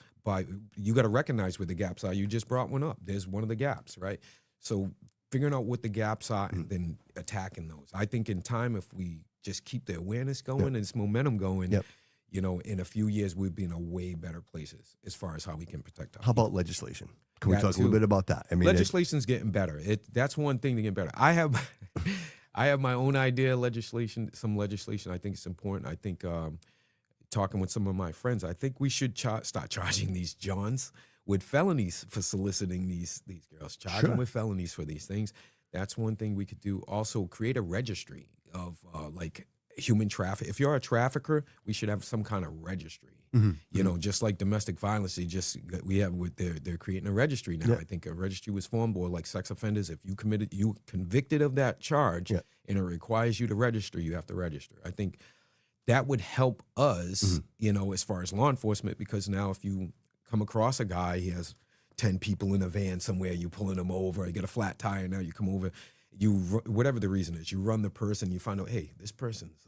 You got to recognize where the gaps are. You just brought one up. There's one of the gaps, right? So figuring out what the gaps are and then attacking those. I think in time, if we just keep the awareness going and this momentum going, in a few years, we'll be in a way better places as far as how we can protect our How about legislation? Can we talk a little bit about that? I mean, legislation's getting better. That's one thing to get better. I have my own idea of legislation, some legislation I think is important. I think talking with some of my friends, I think we should start charging these Johns with felonies for soliciting these girls. Charge them with felonies for these things. That's one thing we could do. Also, create a registry of like human traffic. If you're a trafficker, we should have some kind of registry. Just like domestic violence, they're creating a registry now. I think a registry was formed, or like sex offenders. If you convicted of that charge, and it requires you to register, you have to register. I think that would help us, as far as law enforcement, because now if you come across a guy, he has 10 people in a van somewhere, you pulling him over, you get a flat tire, now you come over, whatever the reason is, you run the person, you find out, hey, this person's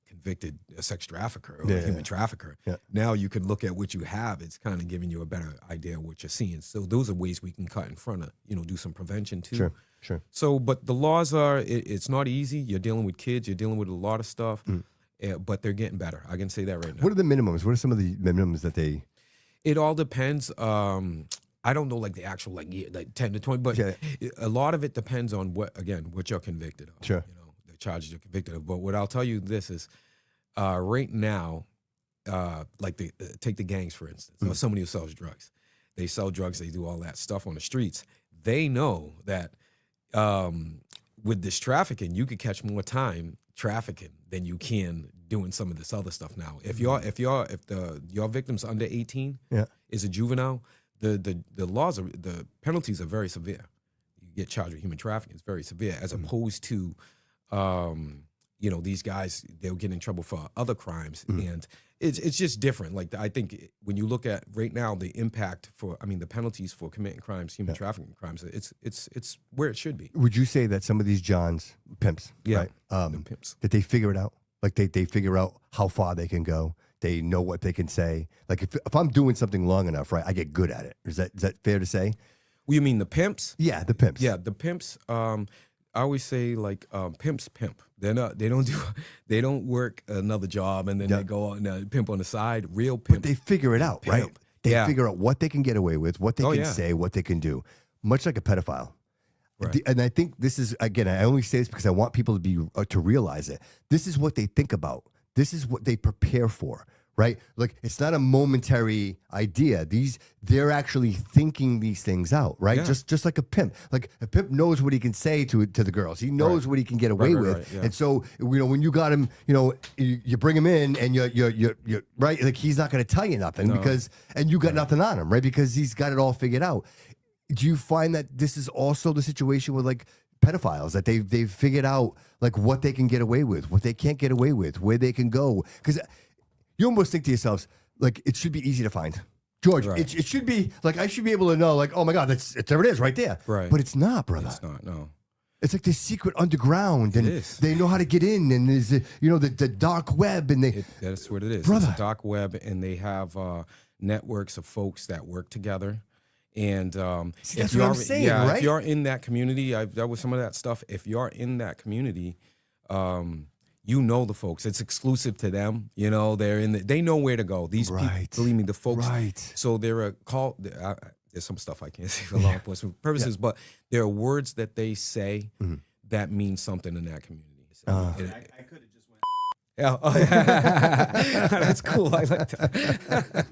convicted a sex trafficker or a human trafficker. Yeah. Now you can look at what you have. It's kind of giving you a better idea of what you're seeing. So those are ways we can cut in front of, do some prevention too. Sure. So, but the laws it's not easy. You're dealing with kids. You're dealing with a lot of stuff, but they're getting better. I can say that right now. What are the minimums? What are some of the minimums that they? It all depends. I don't know like the actual like 10 to 20, but a lot of it depends on what you're convicted of. Sure. The charges you're convicted of. But what I'll tell you this is, right now, take the gangs for instance, or somebody who sells drugs. They sell drugs. They do all that stuff on the streets. They know that with this trafficking, you could catch more time trafficking than you can doing some of this other stuff now. If your victim's under 18, is a juvenile, the laws are, the penalties are very severe. You get charged with human trafficking, it's very severe, as opposed to these guys, they'll get in trouble for other crimes, and it's just different. Like I think when you look at right now the impact the penalties for committing crimes, human trafficking crimes, it's where it should be. Would you say that some of these Johns, pimps, right? Pimps, that they figure it out? Like they figure out how far they can go. They know what they can say. Like if I'm doing something long enough, right, I get good at it. Is that fair to say? Well, you mean the pimps? Yeah, the pimps. Yeah, the pimps. I always say like pimps pimp. They don't work another job and then they go out and pimp on the side. Real pimp. But they figure it out, right? They figure out what they can get away with, what they can say, what they can do. Much like a pedophile. Right. And I think this is, again, I only say this because I want people to be to realize it. This is what they think about. This is what they prepare for, right? Like, it's not a momentary idea. They're actually thinking these things out, right? Yeah. Just like a pimp. Like, a pimp knows what he can say to the girls. He knows what he can get away with. Right, yeah. And so, when you got him, you bring him in and you're right. Like, he's not going to tell you nothing and you got nothing on him, right? Because he's got it all figured out. Do you find that this is also the situation with like pedophiles, that they've figured out like what they can get away with, what they can't get away with, where they can go? Because you almost think to yourselves, like, it should be easy to find. George, Right. it should be like, I should be able to know, like, oh my God, there it is right there. Right. But it's not, brother. It's not, no. It's like this secret underground, and is. they know how to get in, and there's the dark web, and That's what it is. Brother. It's a dark web, and they have networks of folks that work together. And See, that's what I'm saying, right? If you're in that community, I've dealt with some of that stuff. If you're in that community, you know the folks. It's exclusive to them. They're they know where to go. These people, believe me, the folks. Right. So they're a call. There's some stuff I can't say for law enforcement purposes, but there are words that they say that mean something in that community. So I could have just went. yeah, that's cool. I like that.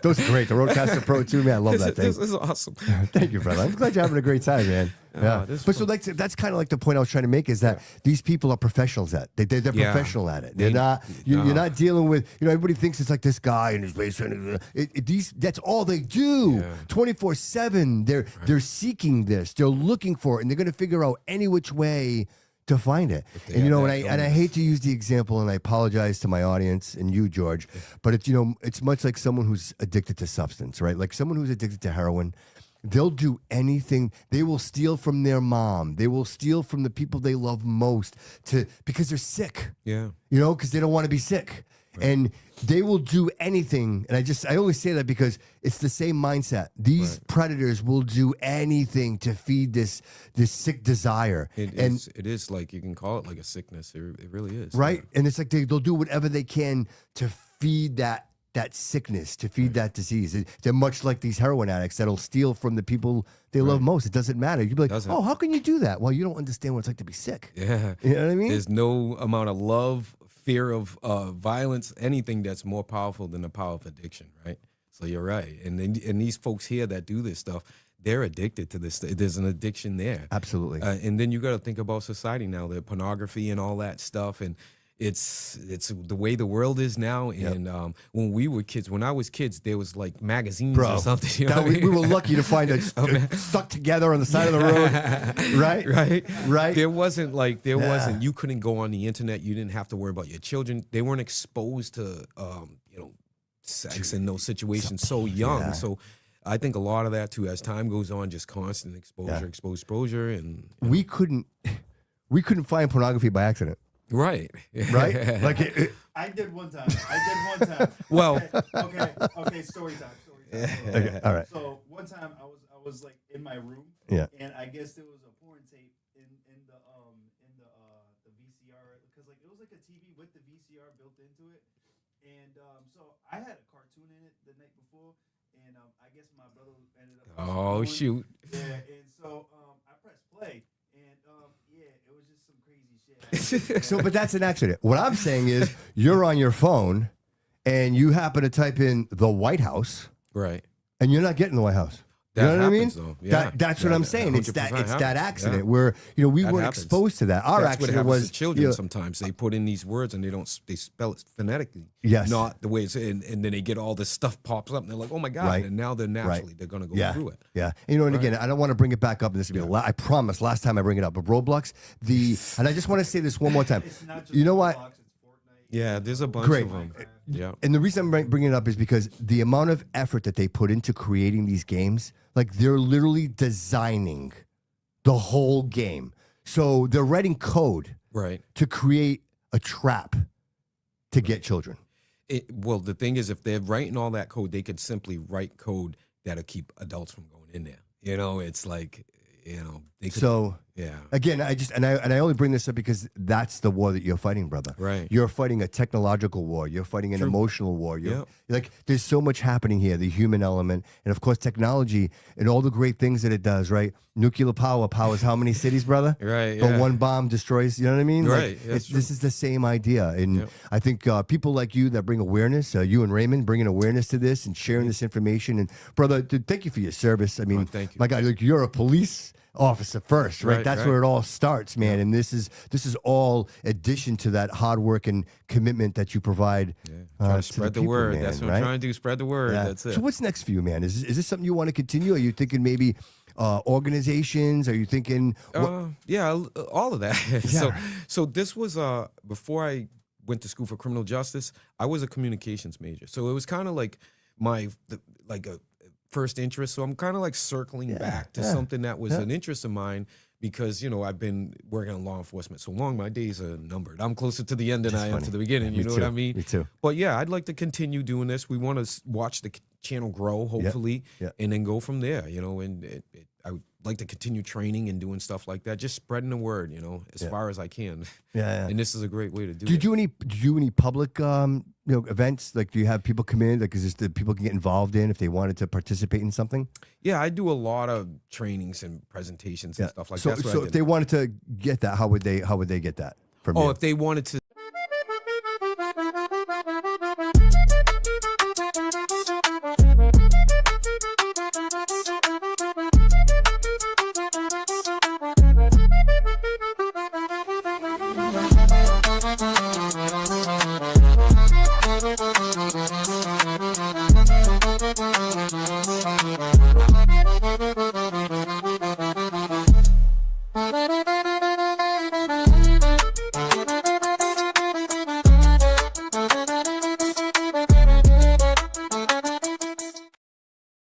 Those are great. The Roadcaster Pro 2, man, I love that thing. This is awesome. Thank you, brother. I'm glad you're having a great time, man. Yeah. this is But so that's kind of like the point I was trying to make, is that these people are professionals at it. They're Yeah. professional at it. They're not. You're not dealing with. Everybody thinks it's like this guy in his basement. That's all they do. 24/7. They're seeking this. They're looking for it, and they're going to figure out any which way to find it. they And have and that I hate to use the example, and I apologize to my audience and you, George, but it's much like someone who's addicted to substance, right? Like someone who's addicted to heroin. They'll do anything. They will steal from their mom. They will steal from the people they love most because they're sick. Yeah. Because they don't want to be sick. And they will do anything. And I only say that because it's the same mindset. These predators will do anything to feed this sick desire. It is like, you can call it like a sickness. It really is. Right? And it's like they'll do whatever they can to feed that sickness, to feed that disease. They're much like these heroin addicts that'll steal from the people they love most. It doesn't matter. You'd be like, Doesn't. oh, how can you do that? Well, you don't understand what it's like to be sick. Yeah. You know what I mean? There's no amount of love, fear of violence, anything that's more powerful than the power of addiction, right? So you're right. And these folks here that do this stuff, they're addicted to this. There's an addiction there. Absolutely. And then you got to think about society now, the pornography and all that stuff. And it's the way the world is now. And when we were kids, when I was kids, there was like magazines or something. You know what I mean? We were lucky to find it stuck together on the side of the road. Right? Right. There wasn't, you couldn't go on the internet. You didn't have to worry about your children. They weren't exposed to, sex in those situations so young. Yeah. So I think a lot of that too, as time goes on, just constant exposure. And We couldn't find pornography by accident. right. Right? Like I did one time. Well, Okay. Story time. okay, all right. So one time I was like in my room. Yeah. And I guess there was a porn tape in the VCR, because like it was like a TV with the VCR built into it. And so I had a cartoon in it the night before, and I guess my brother ended up. oh going. shoot. Yeah, and so I pressed play, and it was just some crazy shit. So, but that's an accident. What I'm saying is, you're on your phone, and you happen to type in the White House, Right. and you're not getting the White House. You That know what I mean? happens, though. Yeah. That's what Yeah, I'm saying. It's 100% that happens. accident Yeah. where we That weren't happens. exposed to that. Our That's what accident happens was to children sometimes. They put in these words and they spell it phonetically. Yes. Not the way it's and then they get all this stuff pops up and they're like, oh my God. Right. And now they're naturally they're gonna go yeah. through it. Yeah. And again, I don't want to bring it back up, and this will be I promise last time I bring it up, but Roblox, and I just want to say this one more time. It's not just You know what? Roblox, it's Fortnite. Yeah, there's a bunch Great. of them. Yeah. And the reason I'm bringing it up is because the amount of effort that they put into creating these games, like they're literally designing the whole game. So they're writing code Right. to create a trap to get children. Well, the thing is, if they're writing all that code, they could simply write code that'll keep adults from going in there. It's like, they could, So Yeah. Again, I only bring this up because that's the war that you're fighting, brother. Right. You're fighting a technological war. You're fighting an emotional war. Yep. Like there's so much happening here, the human element, and of course technology and all the great things that it does, right? Nuclear power powers how many cities, brother? Right. But Yeah. one bomb destroys, you know what I mean? Right, Like, that's this is the same idea. And Yep. I think people like you that bring awareness, you and Raymond bringing awareness to this and sharing this information. And brother, dude, thank you for your service. I mean, thank you. my God, like you're a police officer first, right? Right, That's right. where it all starts, man. And this is all addition to that hard work and commitment that you provide. Trying to to spread the people, word. man, That's what right? I'm trying to do. Spread the word. Yeah. That's it. So what's next for you, man? Is this something you want to continue? Are you thinking maybe organizations? Are you thinking? Yeah, all of that. So this was before I went to school for criminal justice. I was a communications major, so it was kind of like a first interest. So I'm kind of like circling back to something that was an interest of mine because I've been working in law enforcement so long. My days are numbered. I'm closer to the end than I am to the beginning. Yeah, you know what I too. mean? Me too. But yeah, I'd like to continue doing this. We want to watch the channel grow, hopefully, and then go from there. And I would like to continue training and doing stuff like that, just spreading the word, as far as I can. Yeah. And this is a great way to do Do you it. do any public events? Like, do you have people come in? Like, is this that people can get involved in if they wanted to participate in something? Yeah, I do a lot of trainings and presentations and stuff like that. So if they wanted to get that, how would they get that from you? If they wanted to